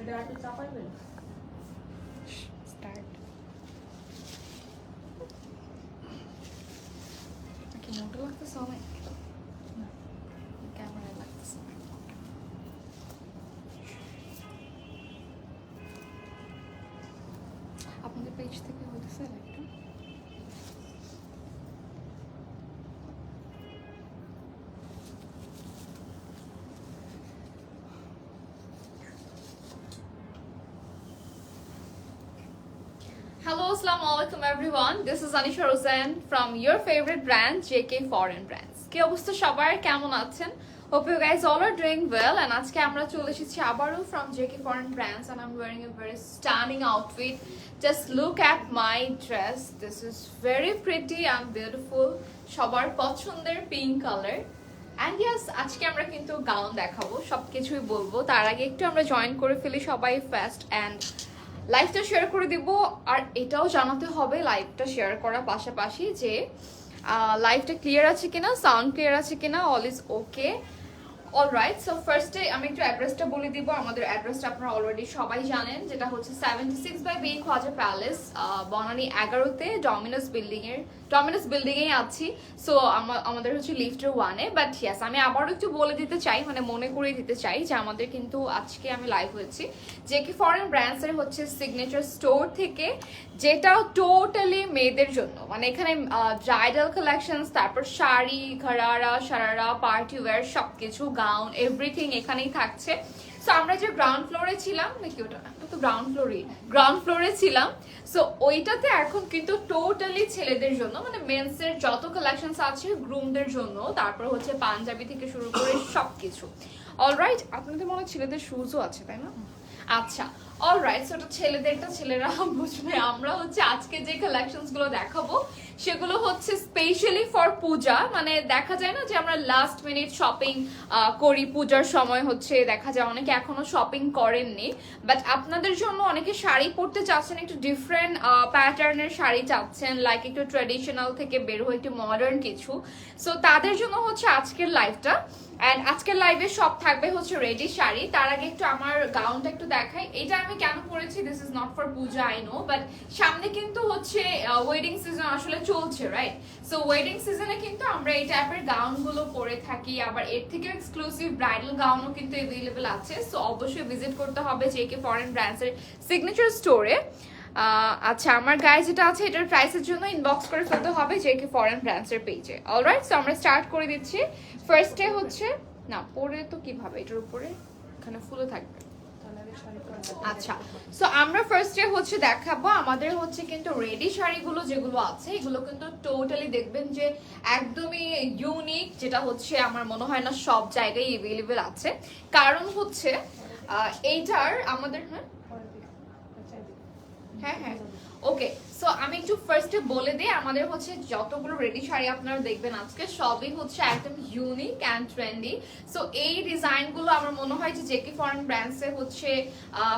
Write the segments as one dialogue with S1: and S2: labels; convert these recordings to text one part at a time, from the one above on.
S1: Start. Okay, no, do like the song. Camera like the song. আপনাদের page থেকে হইতেছে একটা Hello, assalamu alaikum everyone. This is Anisha Rosen from your favorite brand JK Foreign Brands. কি অবস্থা সবার, কেমন আছেন? Hope you guys all are doing well and আজকে আমরা চলে এসেছি আবারো from JK Foreign Brands and I'm wearing a very stunning outfit. Just look at my dress. This is very pretty and beautiful. সবার পছন্দের pink color. And yes, আজকে আমরা কিন্তু গাউন দেখাবো, সবকিছুই বলবো। তার আগে একটু আমরা জয়েন করে ফেলি সবাই ফার্স্ট and লাইভটা শেয়ার করে দিব। আর এটাও জানাতে হবে লাইভটা শেয়ার করার পাশাপাশি যে লাইভটা ক্লিয়ার আছে কিনা, সাউন্ড ক্লিয়ার আছে কিনা, all is okay. Alright, so ফার্স্টে আমি একটু অ্যাড্রেসটা বলে দিব। আমাদের অ্যাড্রেসটা আপনারা অলরেডি সবাই জানেন, যেটা হচ্ছে 76/B খোয়াজা প্যালেস, বনানী 11-তে ডমিনোস বিল্ডিংয়ে আছি। সো আমাদের হচ্ছে লিফটের 1-এ। বাট ইয়েস, আমি আবারও একটু বলে দিতে চাই, মানে মনে করিয়ে দিতে চাই যে আমাদের কিন্তু আজকে আমি লাইভ হয়েছি জেকে ফরেন ব্র্যান্ডসের হচ্ছে সিগনেচার স্টোর থেকে, যেটা টোটালি মেয়েদের জন্য। মানে এখানে ব্রাইডাল কালেকশনস, তারপর শাড়ি, ঘরারা, সারারা, পার্টি ওয়্যার, সবকিছু, গাউন, এভরিথিং এখানেই থাকছে। সো আমরা যে গ্রাউন্ড ফ্লোরে ছিলাম, নাকি ওটা তো গ্রাউন্ড ফ্লোরে ছিলাম। সো ওইটাতে এখন কিন্তু টোটালি ছেলেদের জন্য, মানে মেন্সের যত কালেকশনস আছে গ্রুমদের জন্য, তারপর হচ্ছে পাঞ্জাবি থেকে শুরু করে সবকিছু। অলরাইট, আপনাদের মনে হয় ছেলেদের শুজও আছে, তাই না? আচ্ছা, অলরাইট, সো এটা ছেলেরা বুঝবে। আমরা হচ্ছে আজকে যে কালেকশনস গুলো দেখাবো সেগুলো হচ্ছে স্পেশালি ফর পূজা। মানে দেখা যায় না যে আমরা লাস্ট মিনিট শপিং করি পূজার সময়, হচ্ছে দেখা যায় অনেকে এখনো শপিং করেননি, বাট আপনাদের জন্য অনেকে শাড়ি পরতে চাচ্ছেন, একটু ডিফারেন্ট প্যাটার্নের শাড়ি চাচ্ছেন, লাইক একটু ট্র্যাডিশনাল থেকে বের হয়ে একটু মডার্ন কিছু। সো তাদের জন্য হচ্ছে আজকের লাইভটা। অ্যান্ড আজকের লাইভে সব থাকবে হচ্ছে রেডি শাড়ি। তার আগে একটু আমার গাউনটা একটু দেখাই। এটা আমি কেন পরেছি, this is not for Puja, I know, but সামনে কিন্তু হচ্ছে ওয়েডিং সিজন আসলে চলছে, রাইট? সো ওয়েডিং সিজনে কিন্তু আমরা এই টাইপের গাউনগুলো পরে থাকি। আবার এর থেকে এক্সক্লুসিভ ব্রাইডাল গাউনও কিন্তু অ্যাভেলেবেল আছে। সো অবশ্যই ভিজিট করতে হবে জেকে ফরেন ব্র্যান্ডসের সিগনেচার স্টোরে। আচ্ছা, আমার গায়ে যেটা আছে এটার প্রাইসের জন্য ইনবক্স করে ফেলতে হবে জেকে ফরেন ব্র্যান্ডসের পেজে। অলরাইট, সো আমরা স্টার্ট করে দিচ্ছি। ফার্স্টে হচ্ছে না পরে তো কিভাবে, এটার উপরে এখানে ফুলে থাকবে। আচ্ছা, সো আমরা ফার্স্টে হচ্ছে দেখাবো আমাদের হচ্ছে কিন্তু রেডি শাড়িগুলো যেগুলো আছে, এগুলো কিন্তু টোটালি দেখবেন যে একদমই ইউনিক, যেটা হচ্ছে আমার মনে হয় না সব জায়গায় অ্যাভেলেবেল আছে। কারণ হচ্ছে এইটার আমাদের হ্যাঁ ওকে। সো আমি একটু ফার্স্টে বলে দিই, আমাদের হচ্ছে যতগুলো রেডি শাড়ি আপনারা দেখবেন আজকে সবই হচ্ছে একদম ইউনিক অ্যান্ড ট্রেন্ডি। সো এই ডিজাইনগুলো আমার মনে হয় যে জেকে ফরেন ব্র্যান্ডসে হচ্ছে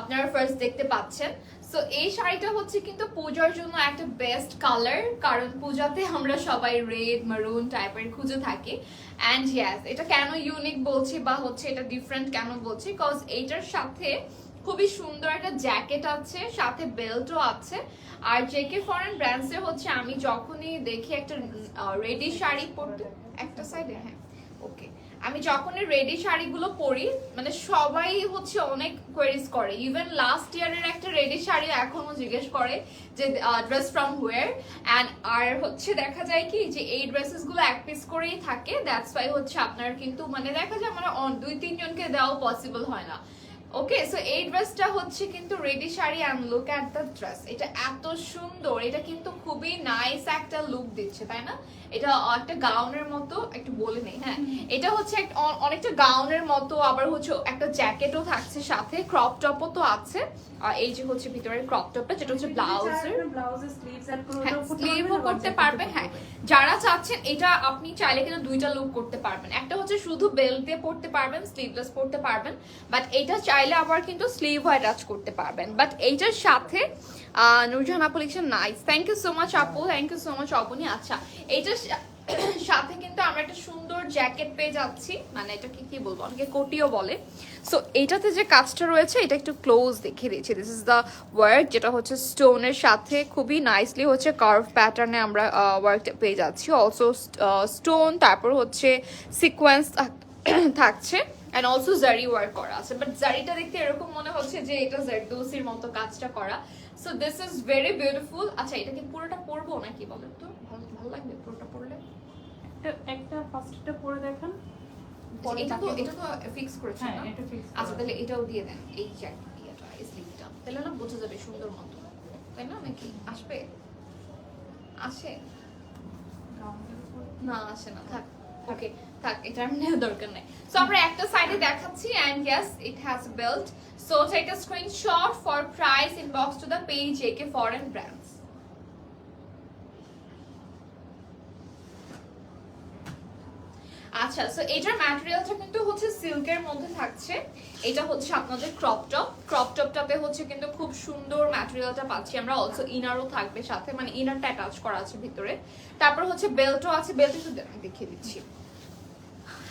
S1: আপনারা ফার্স্ট দেখতে পাচ্ছেন। সো এই শাড়িটা হচ্ছে কিন্তু পূজার জন্য একটা বেস্ট কালার, কারণ পূজাতে আমরা সবাই রেড মারুন টাইপের খুঁজে থাকি। অ্যান্ড ইয়াস, এটা কেন ইউনিক বলছি বা হচ্ছে এটা ডিফারেন্ট কেন বলছি, কজ এইটার সাথে খুবই সুন্দর একটা জ্যাকেট আছে, সাথে বেল্টও আছে। আর জেকে ফরেন ব্র্যান্ডসের হচ্ছে আমি যখনই দেখি একটা রেডি শাড়ি পরতে, একটা সাইডে, হ্যাঁ ওকে, আমি যখনই রেডি শাড়িগুলো পরি মানে সবাই হচ্ছে অনেক কোয়েরিজ করে। ইভেন লাস্ট ইয়ারের একটা রেডি শাড়ি এখনো জিজ্ঞেস করে যে ড্রেস ফ্রম হোয়ার। অ্যান্ড আর হচ্ছে দেখা যায় কি যে এই ড্রেসেস গুলো এক পিস করেই থাকে, দ্যাটস ওয়াই হচ্ছে আপনার কিন্তু মানে দেখা যায় মানে 2-3 জনকে দেওয়া পসিবল হয় না। ওকে, সো এই ড্রেসটা হচ্ছে কিন্তু ready sari and look at the dress, এটা এত সুন্দর, এটা কিন্তু খুবই নাইস একটা লুক দিচ্ছে, তাই না? এটা একটা গাউনের মতো, একটু বলে নেই, হ্যাঁ এটা হচ্ছে অনেকটা গাউনের মতো, আবার হচ্ছে একটা জ্যাকেটও থাকছে, সাথে ক্রপ টপও তো আছে। এই যে হচ্ছে ভিতরের ক্রপ টপটা, যেটা হচ্ছে ব্লাউজের স্লিভও করতে পারবে। হ্যাঁ, যারা চাচ্ছেন এটা আপনি চাইলে কিন্তু দুইটা লুক করতে পারবেন, একটা হচ্ছে শুধু বেল্ট দিয়ে পরতে পারবেন, স্লিভলেস পরতে পারবেন, বাট এইটা চাইলে আবার কিন্তু স্লিভও অ্যাটাচ করতে পারবেন। বাট এইটার সাথে নূরজাহান আপু লিখছেন nice, thank you so much আপু, thank you so much Abani. আচ্ছা, এইটার সাথে কিন্তু আমরা একটা সুন্দর জ্যাকেট পেয়ে যাচ্ছি, মানে এটাকে কি বলবো, অনেকে কোটিও বলে। সো এইটাতে যে কাজটা রয়েছে এটা একটু ক্লোজ দেখিয়ে দিচ্ছি। দিস ইজ দ্য ওয়ার্ক, যেটা হচ্ছে স্টোনের সাথে খুবই নাইসলি হচ্ছে কার্ভ প্যাটার্নে আমরা ওয়ার্কটা পেয়ে যাচ্ছি। অলসো স্টোন, তারপর হচ্ছে সিকোয়েন্স থাকছে, অ্যান্ড অলসো জারি ওয়ার্ক করা আছে। বাট জারিটা দেখতে এরকম মনে হচ্ছে যে এটা জারদোসির মতো কাজটা করা। So this is very beautiful. আচ্ছা, এটা কি পুরোটা পরবো নাকি বলেন তো? ভালো লাগবে পুরোটা পরলে?
S2: একটা ফার্স্টটা পরে দেখান।
S1: এটা তো ফিক্স করেছেন
S2: হ্যাঁ,
S1: না?
S2: এটা ফিক্স।
S1: আচ্ছা, তাহলে এটাও দিয়ে দেন, এই জ্যাকেটটা, এই স্লিভটা, তাহলে না বোঝা যাবে সুন্দর মতো, তাই না? নাকি আসবে? আসে না? আসে না, থাক। ওকে, থাক, এটা আর নেওয়ার দরকার নাই। সো আমরা একটা সাইডে দেখাচ্ছি, and yes it has belt. So take a screenshot for price, inbox to the page JK Foreign Brands. আচ্ছা, সো এটার ম্যাটেরিয়ালটা কিন্তু হচ্ছে সিল্কের মধ্যে থাকছে। এটা হচ্ছে আপনাদের ক্রপ টপটাতে হচ্ছে কিন্তু খুব সুন্দর ম্যাটেরিয়ালটা পাচ্ছি আমরা। অলসো ইনারও থাকবে সাথে, মানে ইনারটা অ্যাটাচ করা আছে ভিতরে। তারপর হচ্ছে বেল্টও আছে, বেল্ট একটু দেখিয়ে দিচ্ছি।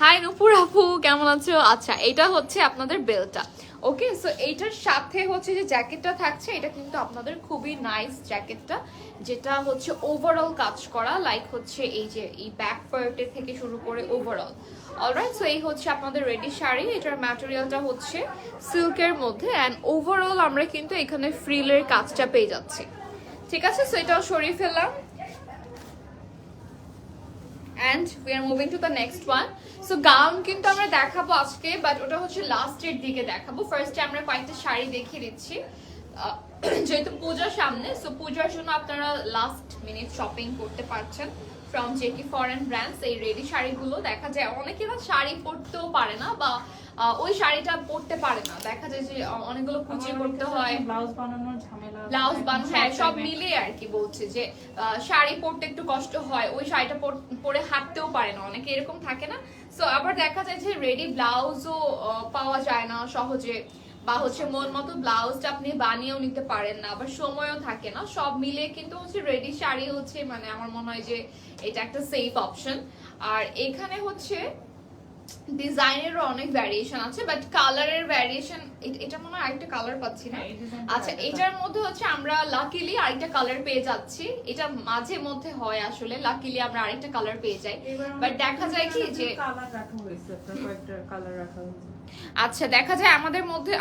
S1: হাই নূপুর আপু, কেমন আছো? আচ্ছা, এটা হচ্ছে আপনাদের বেল্টটা। ওকে, সো এইটার সাথে হচ্ছে যে জ্যাকেটটা থাকছে, এটা কিন্তু আপনাদের খুবই নাইস জ্যাকেটটা, যেটা হচ্ছে ওভারঅল কাজ করা, লাইক হচ্ছে এই যে এই ব্যাক পার্টে থেকে শুরু করে ওভারঅল। অলরাইট, সো এই হচ্ছে আপনাদের রেডি শাড়ি। এটার ম্যাটেরিয়ালটা হচ্ছে সিল্কের মধ্যে, অ্যান্ড ওভারঅল আমরা কিন্তু এখানে ফ্রিলের কাজটা পেয়ে যাচ্ছি। ঠিক আছে, সো এটাও সরিয়ে ফেললাম। And we are moving to the next one. So gown কিন্তু আমরা দেখাবো আজকে, বাট ওটা হচ্ছে লাস্টের দিকে দেখাবো। ফার্স্টে আমরা কয়েকটা শাড়ি দেখিয়ে দিচ্ছি, যেহেতু পূজার সামনে। সো পূজার জন্য আপনারা লাস্ট মিনিট শপিং করতে পারছেন ফ্রম JK Foreign Brands। এই রেডি শাড়িগুলো দেখা যায় অনেকে না শাড়ি পরতেও পারে না, বা ওই শাড়িটা পরতে পারে না, দেখা যায় যে অনেকগুলো কুচি করতে হয়,
S2: ব্লাউজ বানানোর ঝামেলা,
S1: ব্লাউজ বানানো, হ্যাঁ সব মিলে আর কি বলছে যে শাড়ি পরতে একটু কষ্ট হয়, ওই শাড়িটা পরে হাঁটতেও পারে না, অনেকে এরকম থাকে না। সো আবার দেখা যায় যে রেডি ব্লাউজও পাওয়া যায় না সহজে, বা হচ্ছে মন মতো ব্লাউজটা আপনি বানিয়েও নিতে পারেন না, আবার সময়ও থাকে না। সব মিলে কিন্তু হচ্ছে রেডি শাড়ি হচ্ছে, মানে আমার মনে হয় যে এটা একটা সেফ অপশন। আর এখানে হচ্ছে ডিজাইনেরও অনেক ভ্যারিয়েশন আছে, বাট কালারের ভ্যারিয়েশন, এটা মনে হয় আরেকটা কালার পাচ্ছি না। আচ্ছা, এটার মধ্যে হচ্ছে আমরা লাকিলি আরেকটা কালার পেয়ে যাচ্ছি। এটা মাঝে মধ্যে হয় আসলে, লাকিলি আমরা আরেকটা কালার পেয়ে যাই, বাট দেখা যায় কি যে
S2: কালার রাখা হয়েছে, কয়েকটা কালার রাখা হয়েছে।
S1: আচ্ছা, দেখা যায়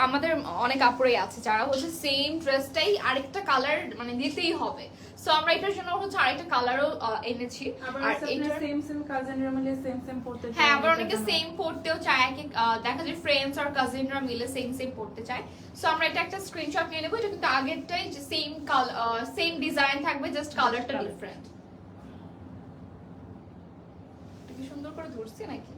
S1: আমাদের অনেক আপুরাই আছে যারা হচ্ছে সেম ড্রেসটাই আরেকটা কালার মানে দিতেই হবে। সো আমরা এটার জন্য হচ্ছে আরেকটা কালারও এনেছি।
S2: আর এটা সেম কাজিনরা মিলে সেম পড়তে চায়,
S1: হ্যাঁ, আবার অনেকে সেম পড়তেও চায়, দেখা যায় ফ্রেন্ডস আর কাজিনরা মিলে সেম পড়তে চায়। সো আমরা এটা একটা স্ক্রিনশট নিয়ে নেব। এটা কিন্তু আগেরটাই যে সেম ডিজাইন থাকবে, জাস্ট কালারটা ডিফারেন্ট। কি সুন্দর করে ধরছি নাকি?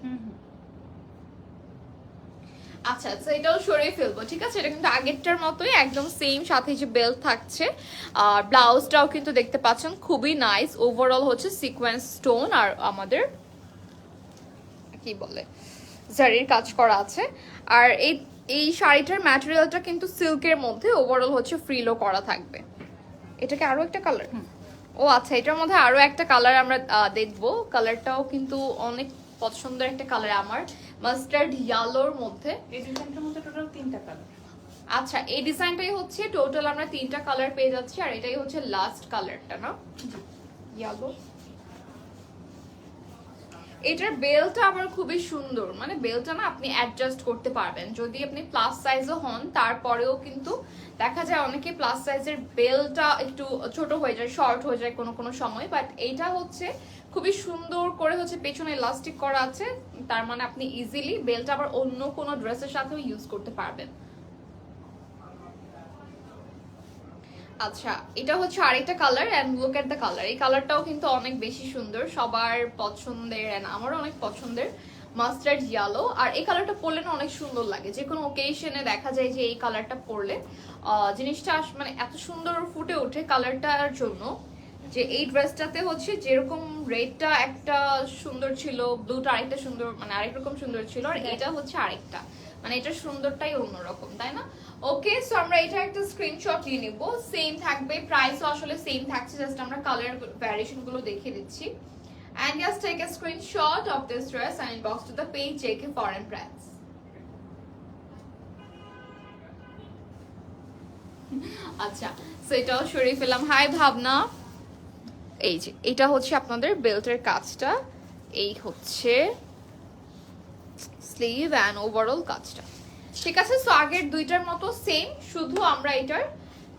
S1: আচ্ছা আচ্ছা, এটাও সরিয়ে ফেলবো, ঠিক আছে। এটা কিন্তু আগেরটার মতোই একদম সেম, সাথে যে বেল্ট থাকছে, আর ব্লাউজটাও কিন্তু দেখতে পাচ্ছেন খুবই নাইস। ওভারঅল হচ্ছে সিকোয়েন্স স্টোন আর আমাদের কি বলে জারির কাজ করা আছে। আর এই শাড়িটার ম্যাটেরিয়ালটা কিন্তু সিল্কের মধ্যে, ওভারঅল হচ্ছে ফ্রিলও করা থাকবে। এটাকে আরো একটা কালার, ও আচ্ছা, এটার মধ্যে আরো একটা কালার আমরা দেখবো। কালারটাও কিন্তু অনেক পছন্দের একটা কালার আমার, মাস্টার্ড ইয়েলোর মধ্যে।
S2: এই ডিজাইনটার মধ্যে টোটাল 3টা কালার।
S1: আচ্ছা, এই ডিজাইনটাই হচ্ছে টোটাল আমরা 3টা কালার পেয়ে যাচ্ছি, আর এটাই হচ্ছে লাস্ট কালারটা না, ইয়েলো। এটার বেলটা আবার খুবই সুন্দর, মানে বেলটা না আপনি অ্যাডজাস্ট করতে পারবেন যদি আপনি প্লাস সাইজও হন। তারপরেও কিন্তু দেখা যায় অনেকে প্লাস সাইজের বেলটা একটু ছোট হয়ে যায়, শর্ট হয়ে যায় কোনো সময়, বাট এইটা হচ্ছে খুবই সুন্দর করে হচ্ছে পেছনে ইলাস্টিক করা আছে, তার মানে আপনি ইজিলি বেলটা আবার অন্য কোনো ড্রেসের সাথেও ইউজ করতে পারবেন। আচ্ছা, এটা হচ্ছে আরেকটা colour, and look at the colour. এই কালারটাও কিন্তু অনেক বেশি সুন্দর, সবার পছন্দের, এন্ড আমারও অনেক পছন্দের, মাস্টার্ড ইয়েলো। আর এই কালারটা পরলে না অনেক সুন্দর লাগে, যে কোনো ওকেশনে দেখা যায় যে এই কালারটা পরলে জিনিসটা মানে এত সুন্দর ফুটে ওঠে কালারটার জন্য, যে এই ড্রেসটাতে হচ্ছে যেরকম রেডটা একটা সুন্দর ছিল, ব্লুটা আরেকটা সুন্দর, মানে আরেক রকম সুন্দর ছিল, আর এটা হচ্ছে আরেকটা, মানে এটার সুন্দরটাই অন্যরকম, তাই না? ওকে, সো আমরা এটা একটা স্ক্রিনশট নিয়ে নিব। সেম থাকবে, প্রাইসও আসলে সেম থাকছে, জাস্ট আমরা কালার ভ্যারিয়েশন গুলো দেখিয়ে দিচ্ছি। and just take a screenshot of this dress and inbox to the page JK Foreign Brands. আচ্ছা, সো এটাও সরিয়ে ফেললাম। হাই ভাবনা, এই যে এটা হচ্ছে আপনাদের বেল্টের কাজটা, এই হচ্ছে স্লিভ অ্যান্ড ওভারঅল কাজটা। ঠিক আছে, সো আগের দুইটার মতো সেম, শুধু আমরা এটার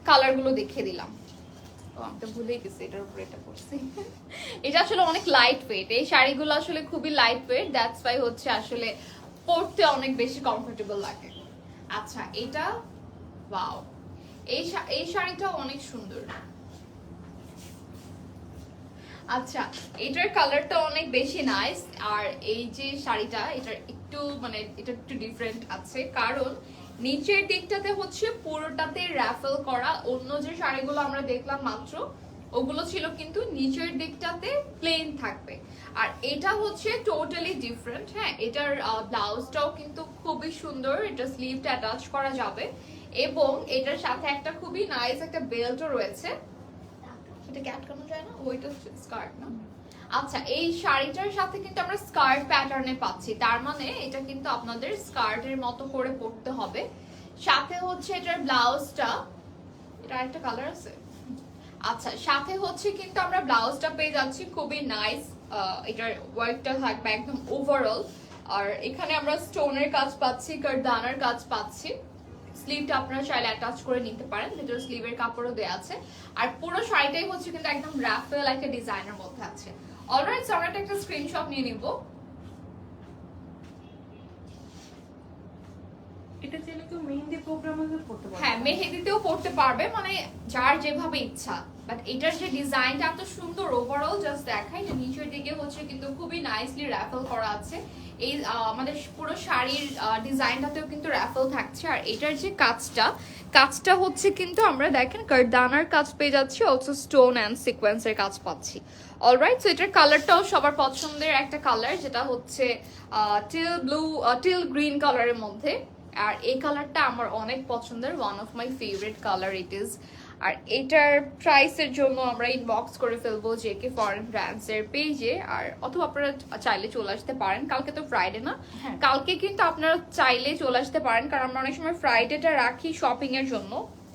S1: কালারগুলো দেখিয়ে দিলাম। ও আমি তো ভুলেই গেছি এটার উপরে এটা পড়ছি। এটা আসলে অনেক লাইট ওয়েট, এই শাড়িগুলো আসলে খুবই লাইট ওয়েট, দ্যাটস ওয়াই হচ্ছে আসলে পরতে অনেক বেশি কমফোর্টেবল লাগে। আচ্ছা, এটা ওয়াও, এই শাড়িটা অনেক সুন্দর। আচ্ছা, এটার কালারটা অনেক বেশি নাইস। আর এই যে শাড়িটা, এটার একটু মানে এটা একটু ডিফারেন্ট আছে, কারণ নিচের দিকটাতে হচ্ছে পুরোটাতে র্যাফেল করা। অন্য যে শাড়িগুলো আমরা দেখলাম মাত্র, ওগুলো ছিল কিন্তু নিচের দিকটাতে প্লেন থাকবে, আর এটা হচ্ছে টোটালি ডিফারেন্ট। হ্যাঁ, এটার ব্লাউজটাও কিন্তু খুবই সুন্দর, এটা স্লিভটা অ্যাটাচ করা যাবে, এবং এটার সাথে একটা খুবই নাইস একটা বেল্টও রয়েছে। এটা কি আটকানো যায় না? ওইটা স্কার্ট না। আচ্ছা, এই শাড়িটার সাথে কিন্তু আমরা স্কার্ট প্যাটার্নে পাচ্ছি, তার মানে এটা কিন্তু আপনাদের স্কার্টের মতো করে পরতে হবে। সাথে হচ্ছে এটার ব্লাউজটা, এটা একটা কালার আছে। আচ্ছা, সাথে হচ্ছে কিন্তু আমরা ব্লাউজটা পেয়ে যাচ্ছি খুবই নাইস, এটার ওয়ার্কটা থাকবে একদম ওভারঅল। আর এখানে আমরা স্টোনের কাজ পাচ্ছি, কারদানার কাজ পাচ্ছি। স্লিভটা আপনারা চাইলে অ্যাটাচ করে নিতে পারেন, ভিতরে স্লিভের কাপড়ও দেওয়া আছে। আর পুরো শাড়িটাই হচ্ছে কিন্তু একদম রাফেল একটা ডিজাইনের মধ্যে আছে। অলরাইট, আমরা একটা স্ক্রিনশট নিয়ে নিব।
S2: এটা চাইলে কেউ মেহেন্দি প্রোগ্রামে করতে পারবে।
S1: হ্যাঁ, মেহেদিতেও পড়তে পারবে, মানে যার যেভাবে ইচ্ছা। বাট এটার যে ডিজাইনটা এত সুন্দর, ওভারঅল জাস্ট দেখাই, এটা নিচের দিকে হচ্ছে কিন্তু খুবই নাইসলি র্যাফেল করা আছে। এই আমাদের পুরো শাড়ির ডিজাইনটাতেও কিন্তু র্যাফেল থাকছে। আর এটার যে কাজটা হচ্ছে কিন্তু আমরা দেখেন কারদানার কাজ পেয়ে যাচ্ছি, অলসো স্টোন অ্যান্ড সিকোয়েন্সের কাজ পাচ্ছি। অলরাইট, সো এটার কালারটাও সবার পছন্দের একটা কালার, যেটা হচ্ছে টিল গ্রিন কালারের মধ্যে। আর এই কালারটা আমার অনেক পছন্দের, one of my favourite colour it is. আর এটার প্রাইসের জন্য আমরা ইনবক্স করে ফেলবো জেকে ফরেন ব্র্যান্ডস এর পেজে, আর অথবা আপনারা চাইলে চলে আসতে পারেন। কালকে তো ফ্রাইডে না, কালকে কিন্তু আপনারা চাইলে চলে আসতে পারেন, কারণ আমরা অনেক সময় ফ্রাইডেটা রাখি শপিং এর জন্য।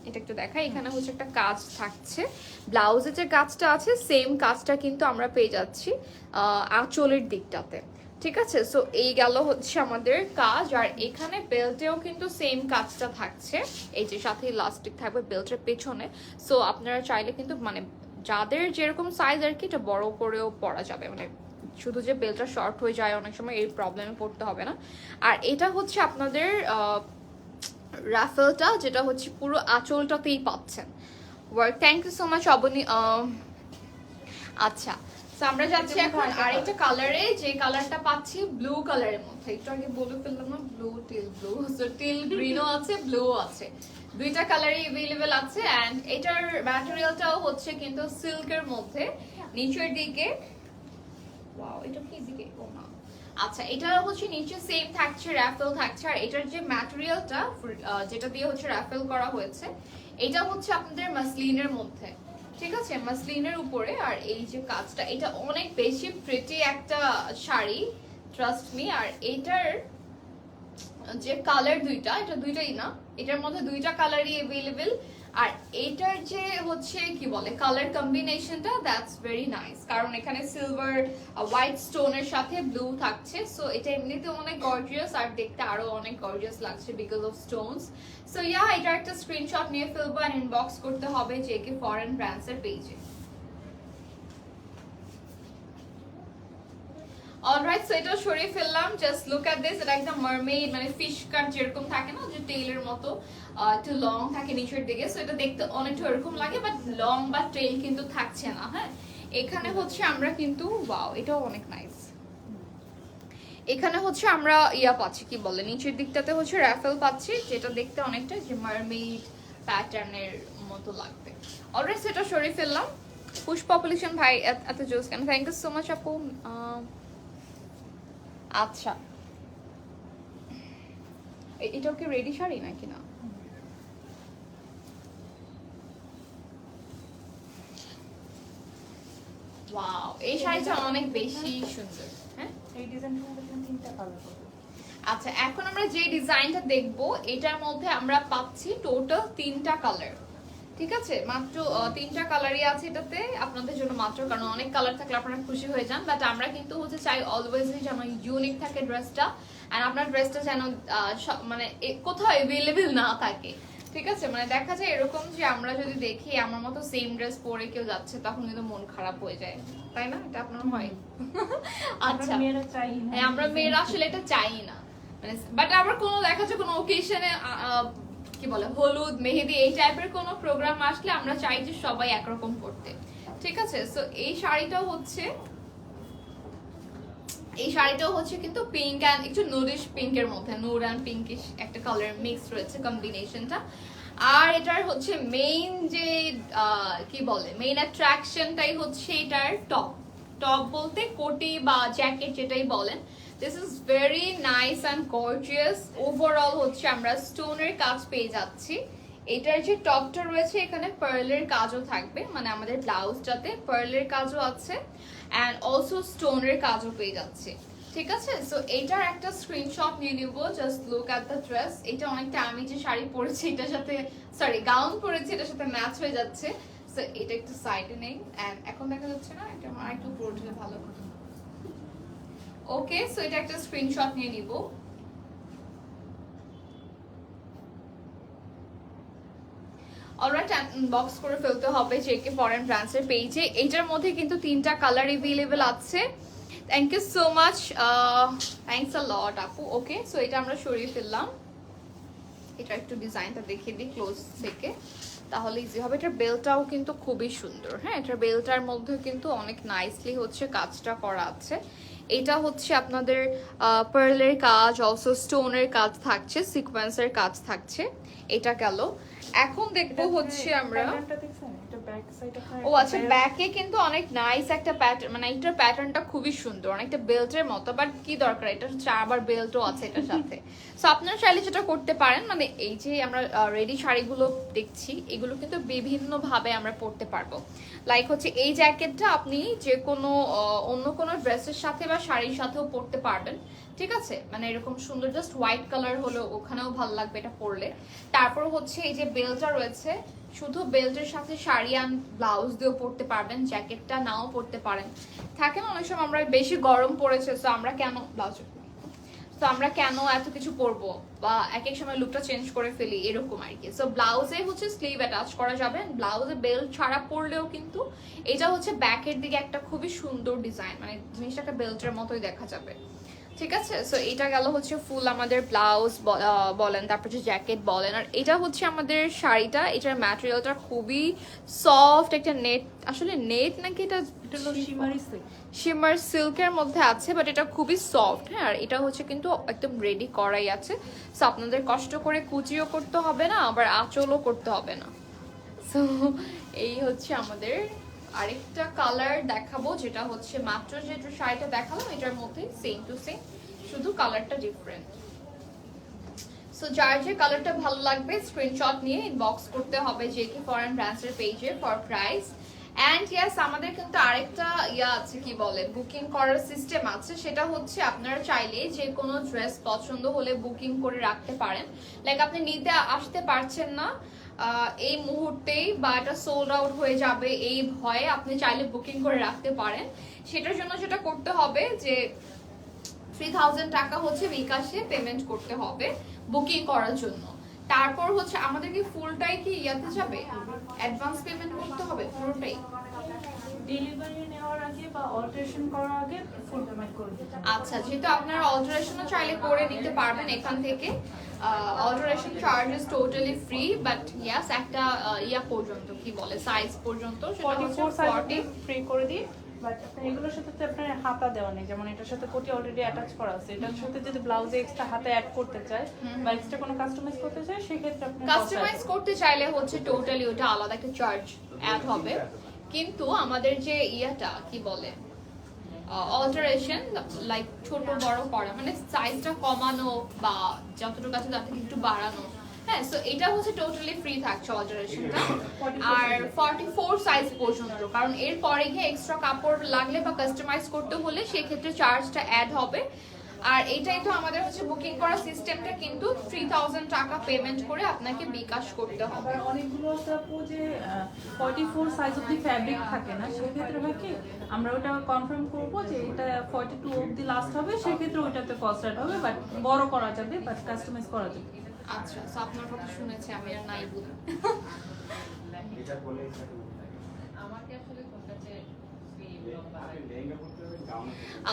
S1: এটা একটু দেখাই, এখানে হচ্ছে একটা কাজ থাকছে, ব্লাউজের যে কাজটা আছে সেম কাজটা কিন্তু আমরা পেয়ে যাচ্ছি আঁচলের দিকটাতে। ঠিক আছে, সো এই গেল হচ্ছে আমাদের কাজ। আর এখানে বেল্টেও কিন্তু সেম কাজটা থাকছে, এই যে সাথে ইলাস্টিক থাকবে বেল্টের পেছনে। সো আপনারা চাইলে কিন্তু মানে যাদের যেরকম সাইজ আর কি, এটা বড় করেও পরা যাবে, মানে শুধু যে বেল্টটা শর্ট হয়ে যায় অনেক সময় এই প্রবলেমে পড়তে হবে না। আর এটা হচ্ছে আপনাদের রাফেলটা, যেটা হচ্ছে পুরো আঁচলটাতেই পাচ্ছেন work. Thank you so much Abani. আচ্ছা, তো আমরা যাচ্ছি এখন আরেকটা কালারে, যে কালারটা পাচ্ছি ব্লু কালারের মধ্যে। একটু আগে বলে ফেললাম না, blue teal blue, so teal গ্রিনও আছে, ব্লুও আছে, দুইটা কালারই अवेलेबल আছে। এন্ড এটার ম্যাটেরিয়ালটাও হচ্ছে কিন্তু সিল্কের মধ্যে, নিচের দিকে ওয়াও, এটা কি দিকে ও না। আচ্ছা, এটা হচ্ছে নিচে সেম থাকছে, র্যাফেল থাকছে। আর এটার যে ম্যাটেরিয়ালটা যেটা দিয়ে হচ্ছে র্যাফেল করা হয়েছে, এটা হচ্ছে আপনাদের মাসলিনের মধ্যে। ঠিক আছে, মাসলিনের উপরে। আর এই যে কাজটা, এটা অনেক বেশি প্রিটি একটা শাড়ি, ট্রাস্ট মি। আর এটার যে কালার দুইটা, এটা দুইটাই না, এটার মধ্যে দুইটা কালারই अवेलेबल। আর এটার যে হচ্ছে কি বলে কালার কম্বিনেশনটা, দ্যাটস ভেরি নাইস, কারণ এখানে সিলভার হোয়াইট স্টোনের সাথে ব্লু থাকছে। সো এটা এমনিতে অনেক গর্জিয়াস, আর দেখতে আরো অনেক গর্জিয়াস লাগছে because of Stones. So yeah, এটা একটা স্ক্রিনশট নিয়ে ফেলবো আর ইনবক্স করতে হবে জেকে ফরেন ব্র্যান্ডস এর পেজে। অলরাইট, সো এটা সরিয়ে ফেললাম। জাস্ট লুক এট দিস, এটা একদম মারমেইড, মানে ফিশ কাট যেরকম থাকে না, যে টেইলের মতো একটু লং থাকে নিচের দিকে। সো এটা দেখতে অনেকটা এরকম লাগে, বাট লং বা টেইল কিন্তু থাকছে না। হ্যাঁ, এখানে হচ্ছে আমরা কিন্তু ওয়াও, এটাও অনেক নাইস। এখানে হচ্ছে আমরা ইয়া পাচ্ছি, কি বলে নিচের দিকটাতে হচ্ছে র্যাফেল পাচ্ছি, যেটা দেখতে অনেকটা যে মারমেইড প্যাটার্নের মতো লাগবে। অলরাইট, সেটা সরিয়ে ফেললাম। পুশ পপুলেশন ভাই এত জোস কেন, থ্যাংক ইউ সো মাচ আপু। আচ্ছা, এটাও কি রেডি শাড়ি নাকি না? ওয়াও, এই শাড়িটা অনেক বেশি সুন্দর। হ্যাঁ,
S2: এই ডিজাইনটার মধ্যে কিন্তু তিনটা কালার পাবে।
S1: আচ্ছা, এখন আমরা যে ডিজাইনটা দেখবো এটার মধ্যে আমরা পাচ্ছি টোটাল 3টা কালার। ঠিক আছে, মাত্র 3টা কালারই আছে এটাতে আপনাদের জন্য মাত্র, কারণ অনেক কালার থাকলে আপনারা খুশি হয়ে যান। বাট আমরা কিন্তু হচ্ছে চাই অলওয়েজই যেন ইউনিক থাকে ড্রেসটা, আর আপনার ড্রেসটা যেন মানে কোথাও অ্যাভেলেবেল না থাকে। ঠিক আছে, মানে দেখা যায় এরকম যে আমরা যদি দেখি আমার মতো সেম ড্রেস পরে কেউ যাচ্ছে তখন কিন্তু মন খারাপ হয়ে যায়, তাই না? এটা আপনার হয়? আচ্ছা,
S2: মেয়েরা চাই না,
S1: হ্যাঁ, আমরা মেয়েরা আসলে এটা চাই না, মানে বাট আবার কোনো দেখা যায় কোনো ওকেশনে কি বলে হলুদ মেহেদি এই টাইপের কোনো প্রোগ্রাম আসলে আমরা চাই যে সবাই একরকম করতে। ঠিক আছে, সো এই শাড়িটাও হচ্ছে কিন্তু পিঙ্ক অ্যান্ড একটু নুডিশ পিঙ্কের মধ্যে, নুড অ্যান্ড পিঙ্কিশ একটা কালার মিক্স রয়েছে কম্বিনেশনটা। আর এটার হচ্ছে মেইন যে কি বলে মেইন অ্যাট্রাকশনটাই হচ্ছে এটার টপ বলতে কোটি বা জ্যাকেট যেটাই বলেন। This is very nice and gorgeous. Overall হচ্ছে আমরা স্টোনের কাজ পেয়ে যাচ্ছি। এটার যে টপটা রয়েছে এখানে পার্লের কাজও থাকবে, মানে আমাদের ব্লাউজটাতে পার্লের কাজও আছে অ্যান্ড অলসো স্টোনের কাজও পেয়ে যাচ্ছে। ঠিক আছে, সো এইটার একটা স্ক্রিনশট নিয়ে নিব। Just look at the dress. এটা অনেকটা আমি যে শাড়ি পরেছি এটার সাথে, সরি গাউন পরেছি এটার সাথে ম্যাচ হয়ে যাচ্ছে। সো এটা একটু সাইডে নেই, এন্ড এখন দেখা যাচ্ছে না, এটা আমার একটু পুরো ঢেলে ভালো করে। ওকে, সো এটা একটা স্ক্রিনশট নিয়ে নিব। অলরাইট, বক্স করে ফেলতে হবে জেকে ফরেন ব্রান্ডসের পেজে। এইটার মধ্যে কিন্তু 3টা কালার अवेलेबल আছে। Thank you so much, thanks a lot আপু। ওকে, সো এটা আমরা সরিয়ে ফেললাম। এটা একটু ডিজাইনটা দেখিয়ে দিই ক্লোজ থেকে, তাহলে ইজি হবে। এটার বেলটাও কিন্তু খুবই সুন্দর। হ্যাঁ, এটার বেলটার মধ্যে কিন্তু অনেক নাইসলি হচ্ছে কাজটা করা আছে। এটা হচ্ছে আপনাদের পার্লের কাজ, অলসো স্টোনের কাজ থাকছে, সিকোয়েন্সের কাজ থাকছে। এটা গেল। এখন দেখবো হচ্ছে আমরা, ও আচ্ছা, ব্যাকে কিন্তু অনেক নাইস একটা প্যাটার্ন, মানে এটার প্যাটার্নটা খুবই সুন্দর, অনেকটা বেল্টের মতো। বাট কি দরকার, এটা হচ্ছে আবার বেল্টও আছে এটার সাথে। সো আপনারা চাইলে যেটা করতে পারেন, মানে এই যে আমরা রেডি শাড়িগুলো দেখছি এগুলো কিন্তু বিভিন্ন ভাবে আমরা পরতে পারবো। লাইক হচ্ছে এই জ্যাকেটটা আপনি যে কোনো অন্য কোনো ড্রেসের সাথে বা শাড়ির সাথেও পরতে পারবেন। ঠিক আছে, মানে এরকম সুন্দর জাস্ট হোয়াইট কালার হলো ওখানেও ভালো লাগবে এটা পরলে। তারপর হচ্ছে এই যে বেল্টটা রয়েছে, শুধু বেল্টের সাথে শাড়ি আর ব্লাউজ দিয়েও পরতে পারবেন, জ্যাকেটটা নাও পরতে পারেন। থাকে না অনেক সময় আমরা বেশি গরম পড়েছে, তো আমরা কেন এত কিছু পরবো, বা এক এক সময় লুকটা চেঞ্জ করে ফেলি, এরকম আর কি। সো ব্লাউজে হচ্ছে স্লিভ অ্যাটাচ করা যাবে, ব্লাউজে বেল্ট ছাড়া পরলেও কিন্তু এটা হচ্ছে ব্যাকের দিকে একটা খুবই সুন্দর ডিজাইন, মানে জিনিসটা একটা বেল্টের মতোই দেখা যাবে। ঠিক আছে, সো এটা গেল হচ্ছে ফুল আমাদের ব্লাউজ বলেন, তারপর যে জ্যাকেট বলেন। আর এটা হচ্ছে আমাদের শাড়িটা, এটার ম্যাটেরিয়ালটা খুবই সফট, একটা নেট, আসলে নেট নাকি এটা শিমার সিল্কের মধ্যে আছে, বাট এটা খুবই সফট। হ্যাঁ, আর এটা হচ্ছে কিন্তু একদম রেডি করাই আছে। সো আপনাদের কষ্ট করে কুচিও করতে হবে না, আবার আঁচলও করতে হবে না। সো এই হচ্ছে আমাদের আরেকটা কালার দেখাবো, যেটা হচ্ছে মাত্র যে শাড়িটা দেখালাম এটার মধ্যে সেম টু সেম, শুধু কালারটা ডিফারেন্ট। সো যার যে কালারটা ভালো লাগবে স্ক্রিনশট নিয়ে ইনবক্স করতে হবে জেকে ফরেন ব্রান্ডসের পেজে ফর প্রাইস। অ্যান্ড ইয়াস, আমাদের কিন্তু আরেকটা আছে, কি বলে বুকিং করার সিস্টেম আছে। সেটা হচ্ছে আপনারা চাইলে যে কোনো ড্রেস পছন্দ হলে বুকিং করে রাখতে পারেন। লাইক আপনি নিতে আসতে পারছেন না এই মুহূর্তেই, বা এটা সোল্ড আউট হয়ে যাবে এই ভয়ে, আপনি চাইলে বুকিং করে রাখতে পারেন। সেটার জন্য যেটা করতে হবে যে 3000 টাকা হচ্ছে বিকাশে পেমেন্ট করতে হবে বুকিং করার জন্য। তারপর হচ্ছে আমাদের কি ফুলটাই কি ইয়াতে যাবে, অ্যাডভান্স পেমেন্ট করতে হবে পুরোটাই?
S2: ডেলিভারি নেওয়ার আগে বা অল্টারেশন করার আগে ফুল পেমেন্ট করে দিতে হবে।
S1: আচ্ছা, যেহেতু আপনারা অল্টারেশনও চাইলে করে নিতে পারবেন এখান থেকে। Alteration charges totally free, but ইয়াস একটা ইয়া পর্যন্ত, কি বলে সাইজ পর্যন্ত, সেটা হচ্ছে 40
S2: ফ্রি করে দিই। বাট এগুলোর সাথে তো আপনার হাতা দেওয়া নেই, যেমন এটার সাথে কোটি অলরেডি অ্যাটাচ করা আছে। এটার সাথে যদি ব্লাউজে এক্সট্রা হাতা অ্যাড করতে চায় বা এক্সট্রা কোনো কাস্টমাইজ করতে চায়, সেক্ষেত্রে আপনি
S1: কাস্টমাইজ করতে চাইলে হচ্ছে টোটালি ওটা আলাদা একটা চার্জ অ্যাড হবে। কিন্তু আমাদের যে ইয়াটা কি বলে অল্টারেশন, লাইক ছোট বড় করা, মানে সাইজটা কমানো বা যতটুকু আছে তার থেকে একটু বাড়ানো, হ্যাঁ, সো এটা হচ্ছে টোটালি ফ্রি থাকছে অল্টারেশনটা। আর 44 সাইজ পর্যন্ত, কারণ এর পরে গিয়ে এক্সট্রা কাপড় লাগলে বা কাস্টমাইজ করতে হলে সেক্ষেত্রে চার্জটা অ্যাড হবে। আর এইটাই তো আমাদের হচ্ছে বুকিং করার সিস্টেমটা, কিন্তু 3000 টাকা পেমেন্ট করে আপনাকে বিকাশ করতে হবে।
S2: আবার অনেকগুলো আপু যে 44 সাইজ অবধি ফ্যাব্রিক থাকে না, সেক্ষেত্রে হয় কি আমরা ওটা কনফার্ম করব যে এটা 42 অবধি লাস্ট হবে, সেক্ষেত্রে ওইটাতে কস্ট অ্যাড হবে, বাট বড় করা যাবে, বাট কাস্টমাইজ করা যাবে।
S1: আচ্ছা, সো আপনার কথা শুনেছি, আমি আর নাই বলি।
S3: আমাকে আসলে কোনটা যে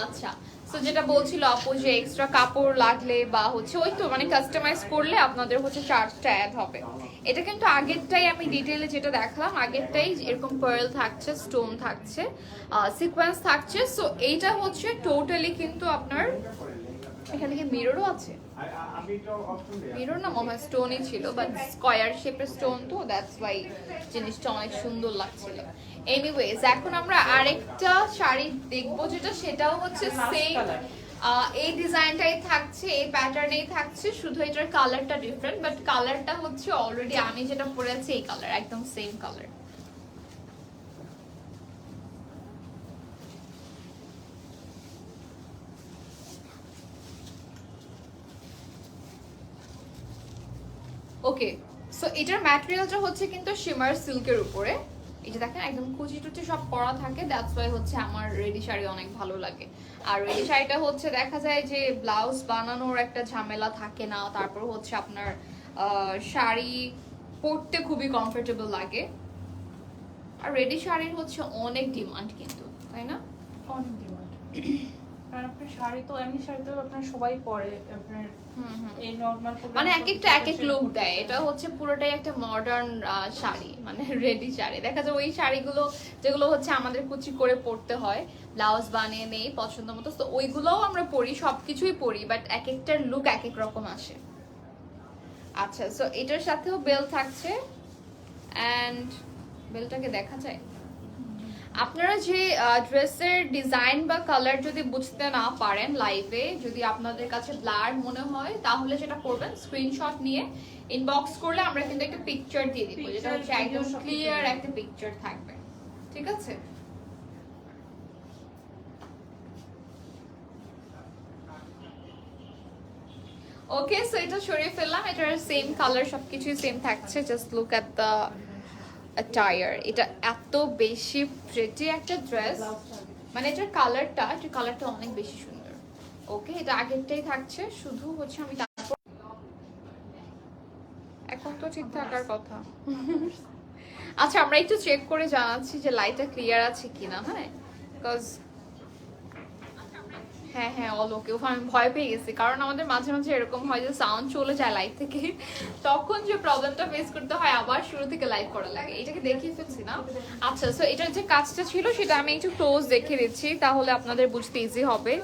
S1: আচ্ছা, সো যেটা বলছিল আপু যে এক্সট্রা কাপড় লাগলে বা হচ্ছে ওই তো মানে কাস্টমাইজ করলে আপনাদের হচ্ছে চার্জটা অ্যাড হবে। এটা কিন্তু আগেরটাই আমি ডিটেইলে যেটা দেখালাম, আগেরটাই এরকম পার্ল থাকছে, স্টোন থাকছে, সিকোয়েন্স থাকছে। সো এইটা হচ্ছে টোটালি কিন্তু আপনার এখানে কি মিররও আছে, মিরর না মনে হয় স্টোনই ছিল, বাট স্কয়ার শেপের স্টোন, তো দ্যাটস ওয়াই জিনিসটা অনেক সুন্দর লাগছিল। এনিওয়েজ, এখন আমরা আরেকটা শাড়ি দেখবো, যেটা সেটাও হচ্ছে সেম এই ডিজাইনটাই থাকছে, এই প্যাটার্নেই থাকছে, শুধু এটার কালারটা ডিফারেন্ট, বাট কালারটা হচ্ছে অলরেডি আমি যেটা পরেছি এই কালার, একদম সেম কালার। ওকে, সো এটার ম্যাটেরিয়ালটা হচ্ছে কিন্তু শিমার সিল্কের উপরে। এই যে দেখেন একদম কুচি টুচি সব করা থাকে, দ্যাটস ওয়াই হচ্ছে আমার রেডি শাড়ি অনেক ভালো লাগে। আর রেডি শাড়িটা হচ্ছে দেখা যায় যে ব্লাউজ বানানোর একটা ঝামেলা থাকে না, তারপর হচ্ছে আপনার শাড়ি পরতে খুবই কমফোর্টেবল লাগে। আর রেডি শাড়ির হচ্ছে অনেক ডিমান্ড কিন্তু, তাই না?
S2: অনেক ডিমান্ড, কারণ আপনার শাড়ি তো এমনি শাড়ি তো আপনার সবাই পরে, আপনার এই নরমাল
S1: মানে এক একটা এক এক লুক দেয়। এটা হচ্ছে পুরোটাই একটা মডার্ন শাড়ি, মানে রেডি শাড়ি। দেখা যায় ওই শাড়িগুলো যেগুলো হচ্ছে আমাদের কুচি করে পরতে হয়, ব্লাউজ বানিয়ে নেই পছন্দ মতো, তো ওইগুলোও আমরা পরি, সবকিছুই পরি, বাট এক একটার লুক এক এক রকম আসে। আচ্ছা, সো এটার সাথেও বেল থাকছে, অ্যান্ড বেলটাকে দেখা যায়। আপনারা যে ড্রেসের ডিজাইন বা কালার যদি বুঝতে না পারেন লাইভে, যদি আপনাদের কাছে ব্লার মনে হয়, তাহলে যেটা করবেন স্ক্রিনশট নিয়ে ইনবক্স করলে আমরা কিন্তু একটা পিকচার দিয়ে দিব, যেটা হচ্ছে একদম ক্লিয়ার একটা পিকচার থাকবে, ঠিক আছে? ওকে, সো এটা সরিয়ে ফেললাম, এটার সেম কালার সবকিছুই সেম থাকছে, just look at the attire. এটা এত বেশি প্রিটি একটা ড্রেস, মানে এটার কালারটা অনেক বেশি সুন্দর। ওকে, এটা আগেরটাই থাকছে, শুধু হচ্ছে আমি তারপর এখন তো ঠিক থাকার কথা। আচ্ছা, আমরা একটু চেক করে জানাচ্ছি যে লাইটটা ক্লিয়ার আছে কিনা, হ্যাঁ, বিকজ হ্যাঁ হ্যাঁ অল ওকে। আমি ভয় পেয়ে গেছি, কারণ আমাদের মাঝে মাঝে এরকম হয় যে সাউন্ড চলে যায় লাইভ থেকে, তখন যে প্রবলেমটা ফেস করতে হয় আবার শুরু থেকে লাইভ করা লাগে। এটাকে দেখিয়ে ফেলছি না? আচ্ছা, সো এটার যে কাজটা ছিল সেটা আমি একটু ক্লোজ দেখে দিচ্ছি, তাহলে আপনাদের বুঝতে ইজি হবে।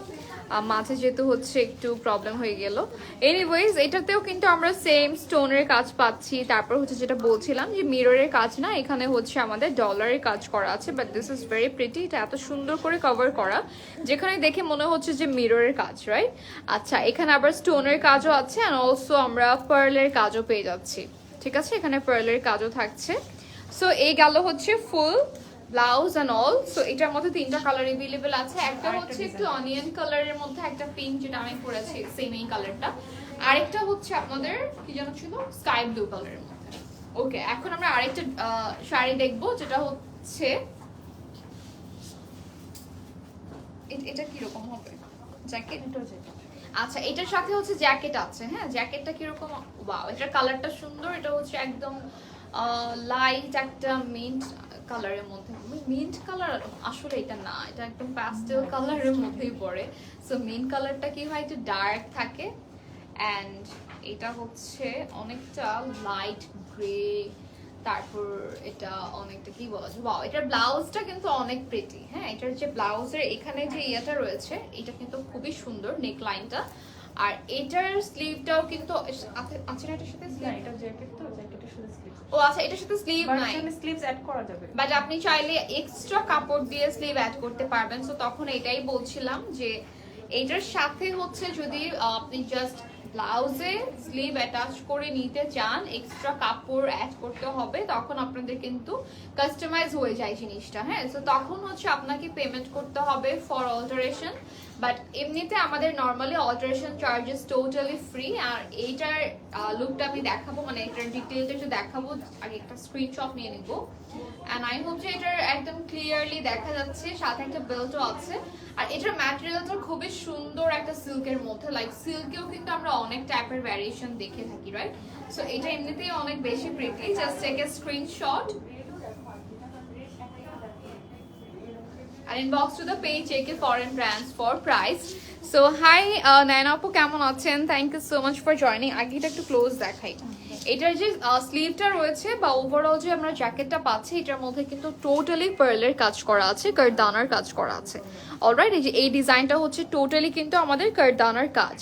S1: মাঝে যেহেতু হচ্ছে একটু প্রবলেম হয়ে গেল। এনিওয়েজ, এটাতেও কিন্তু আমরা সেম স্টোনের কাজ পাচ্ছি, তারপর হচ্ছে যেটা বলছিলাম যে মিররের কাজ না, এখানে হচ্ছে আমাদের ডলারের কাজ করা আছে, but this is very pretty. এটা এত সুন্দর করে কভার করা, যেখানে দেখে মনে হচ্ছে যে মিররের কাজ, রাইট? আচ্ছা, এখানে আবার স্টোনের কাজও আছে, অ্যান্ড অলসো আমরা পার্লের কাজও পেয়ে যাচ্ছি, ঠিক আছে? এখানে পার্লের কাজও থাকছে। সো এই গেল হচ্ছে ফুল ব্লাউজ এন্ড অল। সো এটার মধ্যে তিনটা কালার अवेलेबल আছে, একটা হচ্ছে একটু অনিয়ন কালারের মধ্যে, একটা পিঙ্ক যেটা আমি পরেছি সেম এই কালারটা, আরেকটা হচ্ছে আপনাদের কি যেন ছিল স্কাই ব্লু কালারের মধ্যে। ওকে, এখন আমরা আরেকটা শাড়ি দেখবো, যেটা হচ্ছে এটা কি রকম হবে, জ্যাকেট। আচ্ছা, এটার সাথে হচ্ছে জ্যাকেট আছে, হ্যাঁ, জ্যাকেটটা কিরকম, ওয়াও, এটার কালারটা সুন্দর। এটা হচ্ছে একদম লাইট একটা মিন্ট কালারের মধ্যে, মিন্ট কালার আসলে এটা না, এটা একদম প্যাস্টেল কালারের মধ্যেই পড়ে। সো মিন্ট কালারটা কি হয়, একটু ডার্ক থাকে, অ্যান্ড এটা হচ্ছে অনেকটা লাইট গ্রে, তারপর এটা অনেকটা কি বলা যায়, ওয়াও, এটার ব্লাউজটা কিন্তু অনেক প্রিটি। হ্যাঁ, এটার যে ব্লাউজের এখানে যে ইয়েটা রয়েছে, এটা কিন্তু খুবই সুন্দর নেক লাইনটা, আর এটার স্লিভটাও কিন্তু আছে না এটার সাথে?
S2: এটা জ্যাকেট, তো জ্যাকেটের সাথে স্লিভ।
S1: ও আচ্ছা, এটার সাথে স্লিভ নাই,
S2: স্লিভস অ্যাড করা যাবে,
S1: বাট আপনি চাইলে এক্সট্রা কাপড় দিয়ে স্লিভ অ্যাড করতে পারবেন। সো তখন এটাই বলছিলাম যে এটার সাথে হচ্ছে যদি আপনি জাস্ট ব্লাউজে স্লিভ অ্যাটাচ করে নিতে চান, এক্সট্রা কাপড় অ্যাড করতে হবে, তখন আপনাদের কিন্তু কাস্টমাইজ হয়ে যায় জিনিসটা। হ্যাঁ, তো তখন হচ্ছে আপনাকে পেমেন্ট করতে হবে ফর অল্টারেশন। বাট এমনিতে আমাদের normally alteration charges totally free. আর এইটার লুকটা আমি দেখাবো, মানে এটার ডিটেলটা একটু দেখাবো, আগে একটা স্ক্রিনশট নিয়ে নিব। অ্যান্ড আই হোপ যে এটার একদম ক্লিয়ারলি দেখা যাচ্ছে, সাথে একটা বেল্টও আছে। আর এটার ম্যাটেরিয়ালটা খুবই সুন্দর একটা সিল্কের মধ্যে, লাইক সিল্কেও কিন্তু আমরা অনেক টাইপের ভ্যারিয়েশন দেখে থাকি, রাইট? সো এটা এমনিতেই অনেক বেশি pretty. Just take a screenshot and inbox to the page JK Foreign Brands for price. So hi Naina আপু, কেমন আছেন? Thank you so much for joining. আগে এটা একটু ক্লোজ দেখাই। এটার যে স্লিভটা রয়েছে বা ওভারঅল যে আমরা জ্যাকেটটা পাচ্ছি, এটার মধ্যে কিন্তু টোটালি পার্লের কাজ করা আছে, কারদানার কাজ করা আছে। অলরাইট, এই যে এই ডিজাইনটা হচ্ছে টোটালি কিন্তু আমাদের কারদানার কাজ।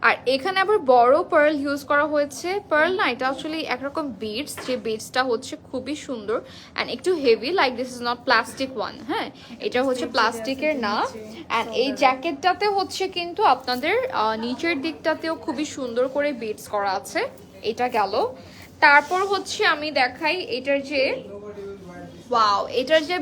S1: আর এখানে আবার বড় পার্ল ইউজ করা হয়েছে। পার্ল না, এটা আসলে একরকম বিডস, যে বিডসটা হচ্ছে খুবই সুন্দর অ্যান্ড একটু heavy, like this is not plastic one. হ্যাঁ, এটা হচ্ছে প্লাস্টিকের না। অ্যান্ড এই জ্যাকেটটাতে হচ্ছে কিন্তু আপনাদের নিচের দিকটাতেও খুবই সুন্দর করে বিডস করা আছে। এটা গেল। তারপর হচ্ছে আমি দেখাই এটার যে ওয়াও, এটার যে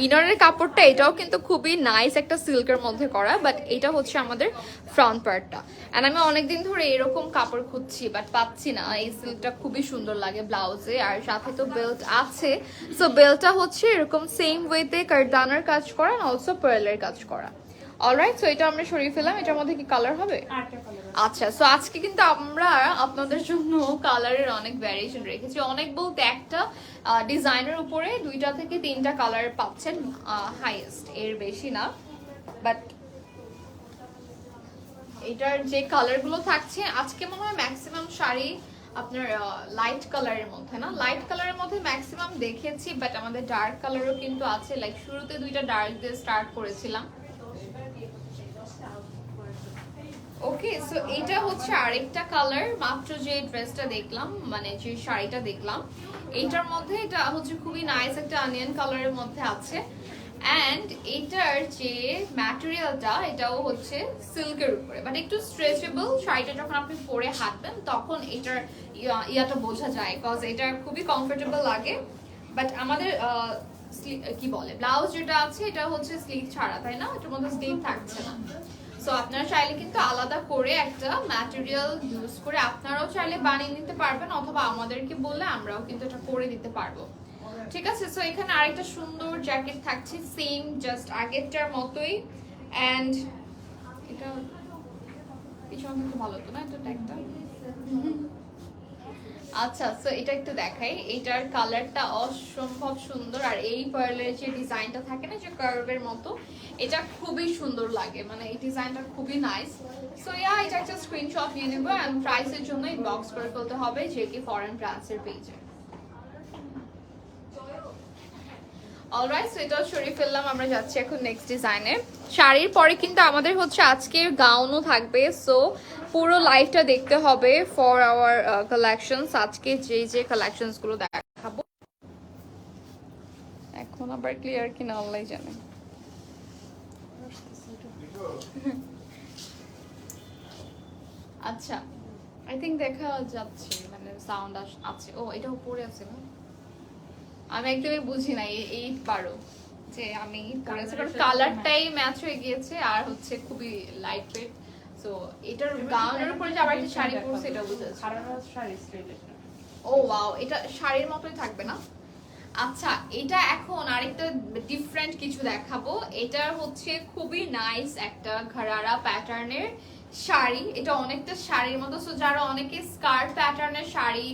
S1: ইনারের কাপড়টা, এটাও কিন্তু খুবই নাইস একটা সিল্কের মধ্যে করা। বাট এটা হচ্ছে আমাদের ফ্রন্ট পার্টটা। অ্যান্ড আমি অনেকদিন ধরে এরকম কাপড় খুঁজছি, বাট পাচ্ছি না। এই সিল্কটা খুবই সুন্দর লাগে ব্লাউজে, আর সাথে তো বেল্ট আছে। সো বেল্টটা হচ্ছে এরকম সেম ওয়েতে কারদানার কাজ করা, অলসো পার্লের কাজ করা। অলরাইট, সো এটা আমরা সরিয়ে ফেলাম। এটার মধ্যে কি কালার হবে? আচ্ছা, সো আজকে কিন্তু আমরা আপনাদের জন্য কালারের অনেক ভ্যারিয়েশন রেখেছি। অনেক বলতে একটা ডিজাইনের উপরে 2টা থেকে 3টা কালার পাচ্ছেন হাইয়েস্ট, এর বেশি না। বাট এটার যে কালারগুলো থাকছে আজকে মনে হয় ম্যাক্সিমাম শাড়ি আপনার লাইট কালারের মধ্যে, না লাইট কালারের মধ্যে ম্যাক্সিমাম দেখেছি। বাট আমাদের ডার্ক কালারও কিন্তু আছে, লাইক শুরুতে 2টা ডার্ক দিয়ে স্টার্ট করেছিলাম। ওকে, সো এটা হচ্ছে আরেকটা কালার। মাত্র যে ড্রেসটা দেখলাম, মানে যে শাড়িটা দেখলাম, এইটার মধ্যে এটা হচ্ছে খুবই নাইস একটা অনিয়ন কালারের মধ্যে আছে। অ্যান্ড এটার যে ম্যাটেরিয়ালটা, এটাও হচ্ছে সিল্কের উপরে, বাট একটু স্ট্রেচেবল। শাড়িটা যখন আপনি পরে হাঁটবেন তখন এটার ইয়াটা বোঝা যায়, বিকজ এটা খুবই কমফোর্টেবল লাগে। বাট আমাদের কি বলে, ব্লাউজ যেটা আছে এটা হচ্ছে স্লিভ ছাড়া, তাই না? এটার মধ্যে স্লিভ থাকছে না। সো আপনারা চাইলে কিন্তু আলাদা করে একটা ম্যাটেরিয়াল ইউজ করে আপনারাও চাইলে বানিয়ে নিতে পারবেন, অথবা আমাদেরকে বললে আমরাও কিন্তু এটা করে দিতে পারবো। ঠিক আছে, সো এখানে আরেকটা সুন্দর জ্যাকেট থাকছে, সেম জাস্ট আগেরটার মতোই। অ্যান্ড এটা পিছন থেকে ভালো তো না, এটা ট্যাগটা। আচ্ছা, সো এটা একটু দেখাই। এটার কালারটা অসম্ভব সুন্দর। আর এই পার্লের যে ডিজাইনটা থাকে না, যে কার্ভের মতো, এটা খুবই সুন্দর লাগে, মানে এই ডিজাইনটা খুবই নাইস। সো এটা একটা স্ক্রিনশট নিয়ে নেবো, এন্ড প্রাইসের জন্য ইনবক্স করে ফেলতে হবে জেকে ফরেন ব্র্যান্ডসের পেজে। অলরাইট, সো এটাও সরিয়ে ফেললাম। আমরা যাচ্ছি এখন নেক্সট ডিজাইনে। শাড়ির পরে কিন্তু আমাদের হচ্ছে আজকের গাউনও থাকবে। সো পুরো লাইভটা দেখতে হবে ফর আওয়ার কালেকশনস। আজকে যে কালেকশনস গুলো দেখাবো, এখন আবার ক্লিয়ার কিনা আল্লাহ জানে। আচ্ছা, আই থিঙ্ক দেখা যাচ্ছে, মানে সাউন্ড আছে। ও, এটা উপরে আছে না? আমি একদমই বুঝি না এই পারো যে আমি পরেছি, কারণ কালারটাই ম্যাচ হয়ে গিয়েছে আর হচ্ছে খুবই লাইট ওয়েট। সো এটার গাউনের উপরে যে আবার একটা শাড়ি পরছে, এটা বুঝেছি। ও ওয়াও, এটা শাড়ির মতোই থাকবে না? আচ্ছা, এটা এখন আরেকটা ডিফারেন্ট কিছু দেখাবো। এটা হচ্ছে খুবই নাইস একটা ঘরারা প্যাটার্নের শাড়ি। এটা অনেকটা শাড়ির মতো। সো যারা অনেকে স্কার্ট প্যাটার্নের শাড়ি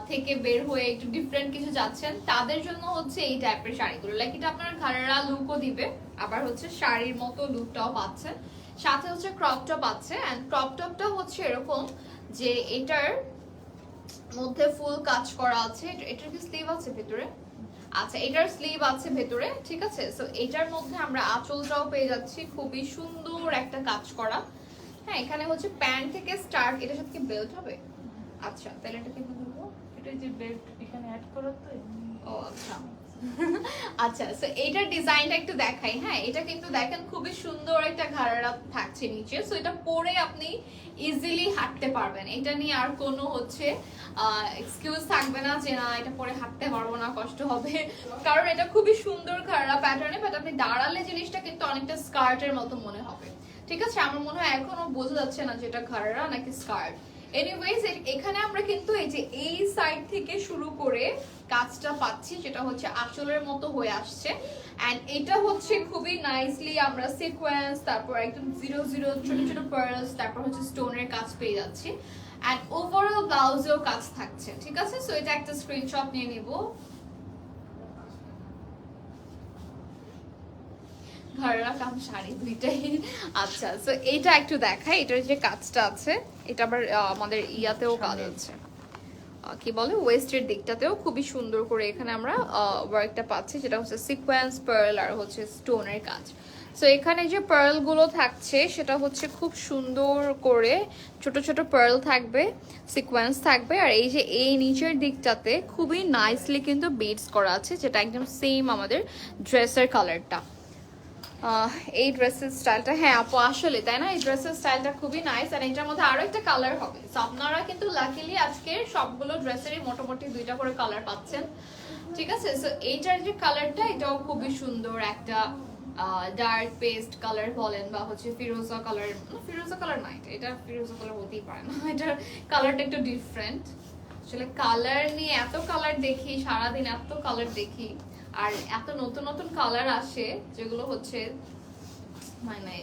S1: থেকে বের হয়ে একটু ডিফারেন্ট কিছু যাচ্ছেন, তাদের জন্য হচ্ছে এই টাইপের শাড়িগুলো। লাইক এটা আপনার ঘরারা লুকও দিবে, আবার হচ্ছে শাড়ির মতো লুকটাও পাচ্ছেন। সাথে হচ্ছে ক্রপ টপ আছে, এন্ড ক্রপ টপটা হচ্ছে এরকম যে এটার মধ্যে ফুল কাজ করা আছে। এটার কি স্লিভ আছে ভেতরে? আচ্ছা, এটার স্লিভ আছে ভেতরে, ঠিক আছে। সো এটার মধ্যে আমরা আঁচলটাও পেয়ে যাচ্ছি, খুবই সুন্দর একটা কাজ করা। হ্যাঁ, এখানে হচ্ছে প্যান্ট থেকে স্টার্ট। এটার সাথে কি বেল্ট হবে? আচ্ছা, তাহলে এটা কি বলবো,
S2: এটা যে বেল্ট এখানে অ্যাড করা তো।
S1: ও আচ্ছা, আচ্ছা, সো এইটার ডিজাইনটা একটু দেখাই। হ্যাঁ, এটা কিন্তু দেখেন খুবই সুন্দর একটা ঘাড়া থাকছে নিচে, সো এটা পরে আপনি ইজিলি হাঁটতে পারবেন। এটা নিয়ে আর কোনো হচ্ছে এক্সকিউজ থাকবে না যে না এটা পরে হাঁটতে পারবো না, কষ্ট হবে, কারণ এটা খুবই সুন্দর ঘাড়া প্যাটার্নে, বাট আপনি দাঁড়ালে জিনিসটা কিন্তু অনেকটা স্কার্টের মতো মনে হবে। ঠিক আছে, আমার মনে হয় এখনো বোঝা যাচ্ছে না যে এটা ঘাড়া নাকি স্কার্ট। এনিওয়েজ, এখানে আমরা কিন্তু এই যে এই সাইড থেকে শুরু করে কাজটা পাচ্ছি, যেটা হচ্ছে আঁচলের মতো হয়ে আসছে। এন্ড এটা হচ্ছে খুবই নাইসলি আমরা সিকোয়েন্স, তারপর একদম 0 0 ছোট ছোট পার্লস, তারপর হচ্ছে স্টোনের কাজ পেয়ে যাচ্ছি। এন্ড ওভারঅল ব্লাউজেও কাজ থাকছে। ঠিক আছে, সো এটা একটা স্ক্রিনশট নিয়ে নিব। ঘরেরা কাম শাড়ি দুইটাই। আচ্ছা, সো এইটা একটু দেখাই, এটার যে কাজটা আছে এটা আবার আমাদের ইয়াতেও কাজ আছে, কি বলে ওয়েস্টের দিকটাতেও খুবই সুন্দর করে এখানে আমরা ওয়ার্কটা পাচ্ছি, যেটা হচ্ছে সিকোয়েন্স, পার্ল আর হচ্ছে স্টোনের কাজ। সো এখানে যে পার্ল গুলো থাকছে সেটা হচ্ছে খুব সুন্দর করে ছোট ছোট পার্ল থাকবে, সিকোয়েন্স থাকবে, আর এই যে এই নিচের দিকটাতে খুবই নাইসলি কিন্তু বিটস করা আছে, যেটা একদম সেম আমাদের ড্রেসের কালারটা। এই ড্রেসের স্টাইলটা, হ্যাঁ আপু আসলে তাই না, এই ড্রেসের স্টাইলটা খুবই নাইস। আর এটার মধ্যে আরো একটা কালার হবে, সো আপনারা কিন্তু লাকিলি আজকে সবগুলো ড্রেসেরই মোটামুটি 2টা করে কালার পাচ্ছেন। ঠিক আছে, সো এইটার যে কালারটা এটাও খুবই সুন্দর একটা ডার্ক পেস্ট কালার বলেন বা হচ্ছে ফিরোজা কালার, ফিরোজা কালার না, এটা ফিরোজা কালার হতেই পারে না, এটার কালারটা একটু ডিফারেন্ট। আসলে কালার নিয়ে এত কালার দেখি সারাদিন, এত কালার দেখি, আর এত নতুন নতুন কালার আসে যেগুলো হচ্ছে মানে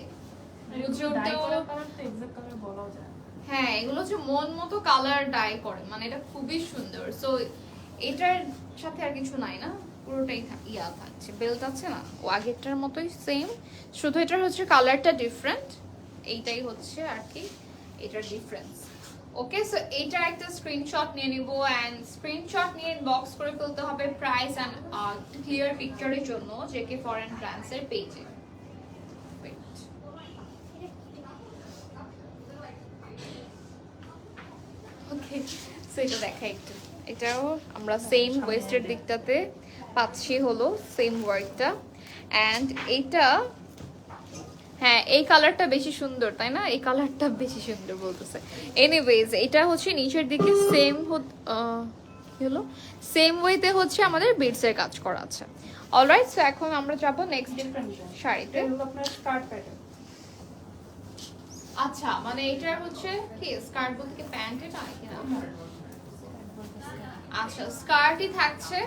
S1: হ্যাঁ, এগুলো হচ্ছে মন মতো কালার ডাই করে, মানে এটা খুবই সুন্দর। সো এটার সাথে আর কিছু নাই না, পুরোটাই ইয়া থাকছে, বেল্ট আছে না ও আগেরটার মতোই সেম, শুধু এটার হচ্ছে কালারটা ডিফারেন্ট, এইটাই হচ্ছে আর কি এটার ডিফারেন্স। ওকে, সো এইটার একটা স্ক্রিনশট নিয়ে নিব, এন্ড স্ক্রিনশট নিয়ে ইনবক্স করে ফেলতে হবে প্রাইস এন্ড ক্লিয়ার পিকচারের জন্য জেকে ফরেন ব্র্যান্ডস এর পেজে। ওকে, সো এটা দেখাই একটু, এটাও আমরা সেম ওয়েস্টের দিকটাতে পাচ্ছি হলো সেম ওয়ার্কটা। এন্ড এইটা, হ্যাঁ এই কালারটা বেশি সুন্দর তাই না, এই কালারটা বেশি সুন্দর বলতেছে। এনিওয়েজ, এটা হচ্ছে নিচের দিকে সেম কি হলো, সেম ওয়েতে হচ্ছে আমাদের বিটস এর কাজ করা আছে। অলরাইট, সো এখন আমরা যাব নেক্সট শাড়িতে।
S2: আপনার স্কার্ট প্যাটার্ন।
S1: আচ্ছা, মানে এটার হচ্ছে কি স্কার্ট বলতে কি প্যান্ট এটা কিনা? আচ্ছা, স্কার্টই থাকছে।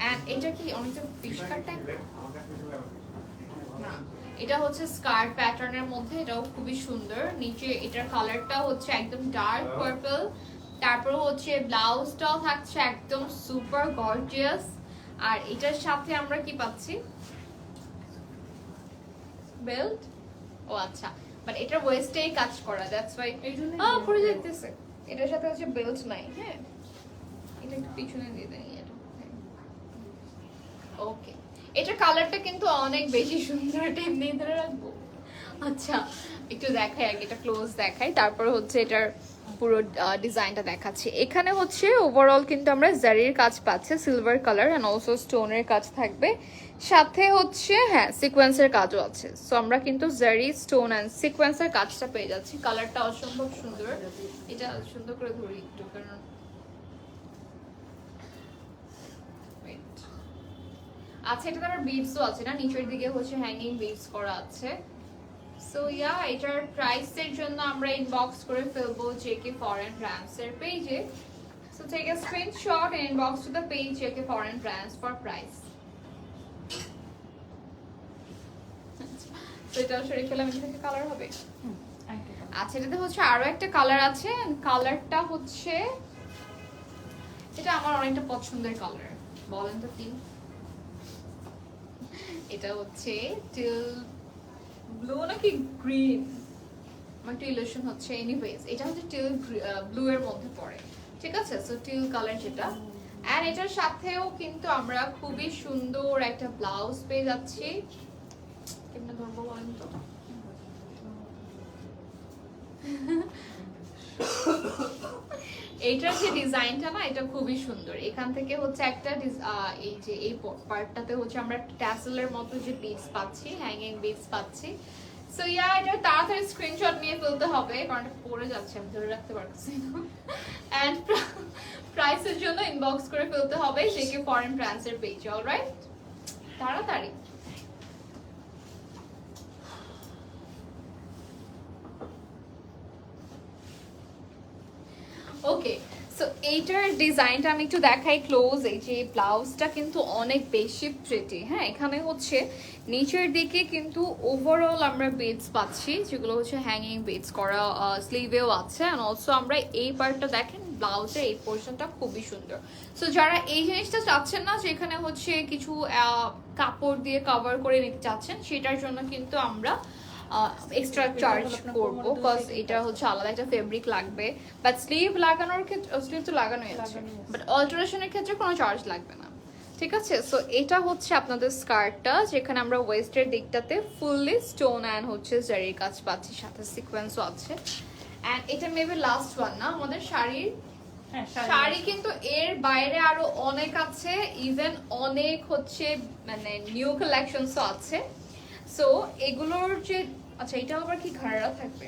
S1: এন্ড এটা কি অনেকটা ফিশ কাট টাইপ না, এটা হচ্ছে স্কার্ট প্যাটার্নের মধ্যে, এটাও খুবই সুন্দর। নিচে এটার কালারটা হচ্ছে একদম ডার্ক পার্পল, তারপর হচ্ছে ব্লাউজটাও থাকছে একদম সুপার গর্জিয়াস। আর এটার সাথে আমরা কি পাচ্ছি, বেল্ট। ও আচ্ছা, বাট এটার ওয়েস্টেই কাজ করা, দ্যাটস ওয়াই পরে যেতেছে। এটার সাথে হচ্ছে বেল্ট নাই। হ্যাঁ, এটা একটু পিছনে দিয়ে দেন এটা। ওকে, এটার কালারটা কিন্তু অনেক বেশি সুন্দর, এটা এমনি ধরে রাখবো। আচ্ছা, একটু দেখাই আগে, এটা ক্লোজ দেখাই, তারপর হচ্ছে এটার পুরো ডিজাইনটা দেখাচ্ছি। এখানে হচ্ছে ওভারঅল কিন্তু আমরা জারির কাজ পাচ্ছি, সিলভার কালার এন্ড অলসো স্টোনের কাজ থাকবে, সাথে হচ্ছে হ্যাঁ সিকোয়েন্সের কাজও আছে। সো আমরা কিন্তু জারি, স্টোন এন্ড সিকোয়েন্সের কাজটা পেয়ে যাচ্ছি। কালারটা অসম্ভব সুন্দর, এটা সুন্দর করে ধরি একটু, কারণ আচ্ছা এটাতে আবার বিডসও আছে না, নিচের দিকে হচ্ছে হ্যাঙ্গিং বিডস করা আছে। সো ইয়া, এটার প্রাইসের জন্য আমরা ইনবক্স করে ফেলবো জেকে ফরেন ব্র্যান্ডস এর পেজে। So take a screenshot and inbox to the page JK foreign brands for price. তো এটা সরি ফেলাম, এটা থেকে কালার হবে। আচ্ছা, এটাতে হচ্ছে আরো একটা কালার আছে, কালারটা হচ্ছে এটা আমার অনেকটা পছন্দের কালার, বলেন তো কি? এটা হচ্ছে টিল ব্লু নাকি গ্রিন, আমার একটা ইলিউশন হচ্ছে। এনিওয়েজ, এটা হচ্ছে টিল ব্লু এর মধ্যে পড়ে। ঠিক আছে, সো টিল কালার যেটা, এন্ড এটার সাথেও কিন্তু আমরা খুবই সুন্দর একটা ব্লাউজ পেয়ে যাচ্ছি। কেমনে ধরবো বলেন তো? এইটার যে ডিজাইনটা না এটা খুবই সুন্দর। এখান থেকে হচ্ছে একটা এই যে এই পার্টটাতে হচ্ছে আমরা ট্যাসেলের মতো যে বিটস পাচ্ছি, হ্যাঙ্গিং বিটস পাচ্ছি। সো ইয়া, এটা তাড়াতাড়ি স্ক্রিনশট নিয়ে ফেলতে হবে কারণ এটা পড়ে যাচ্ছে, আমি ধরে রাখতে পারছি না। এন্ড প্রাইসের জন্য ইনবক্স করে ফেলতে হবে জেকে ফরেন ব্র্যান্ডস এর পেজে। অলরাইট, তাড়াতাড়ি। ওকে, সো এইটার ডিজাইনটা আমি একটু দেখাই ক্লোজ। এই যে ব্লাউজটা কিন্তু অনেক বেশি প্রিটি। হ্যাঁ, এখানে হচ্ছে নিচের দিকে কিন্তু ওভারঅল আমরা বিটস পাচ্ছি, যেগুলো হচ্ছে হ্যাঙ্গিং বিটস করা, স্লিভেও আছে। অ্যান্ড অলসো আমরা এই পার্টটা দেখেন, ব্লাউজের এই পোর্শনটা খুবই সুন্দর। সো যারা এই জিনিসটা চাচ্ছেন না যেখানে হচ্ছে কিছু কাপড় দিয়ে কভার করে নিতে চাচ্ছেন, সেটার জন্য কিন্তু আমরা এক্সট্রা চার্জ করবো, বিকজ এটা হচ্ছে আলাদা একটা ফেব্রিক লাগবে। বাট স্লিভ লাগানোর ক্ষেত্রে, স্লিভ তো লাগানোই আছে, বাট অল্টারেশনের ক্ষেত্রে কোনো চার্জ লাগবে না। ঠিক আছে, সো এটা হচ্ছে আপনাদের স্কার্টটা, যেখানে আমরা ওয়েস্টের দিকটাতে ফুললি স্টোন অ্যান্ড হচ্ছে জারির কাজ পাচ্ছি, সাথে সিকোয়েন্সও আছে। অ্যান্ড এটা মেবি লাস্ট ওয়ান না আমাদের শাড়ির। শাড়ি কিন্তু এর বাইরে আরো অনেক আছে, ইভেন অনেক হচ্ছে মানে নিউ কালেকশনসও আছে। সো এগুলোর যে, আচ্ছা এটাও আবার কি ঘাড়া থাকবে?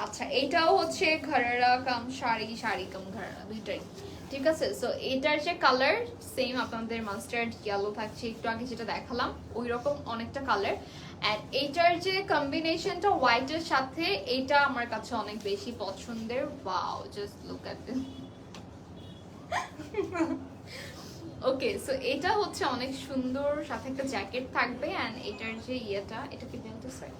S1: আচ্ছা, এটাও হচ্ছে ঘাড়া কাম শাড়ি, শাড়ি কাম ঘাড়া দুইটাই। ঠিক আছে, সো এটার যে কালার সেম আপনাদের মাস্টার্ড ইয়েলো থাকছে, একটু আগে যেটা দেখালাম ওই রকম অনেকটা কালার। এন্ড এইটার যে কম্বিনেশনটা হোয়াইটের সাথে, এটা আমার কাছে অনেক বেশি পছন্দের। Wow, just look at this. Okay, so এটা হচ্ছে অনেক সুন্দর, সাথে একটা জ্যাকেট থাকবে। এন্ড এটার যে ইয়েটা, এটা কি বেল্ট সাইড?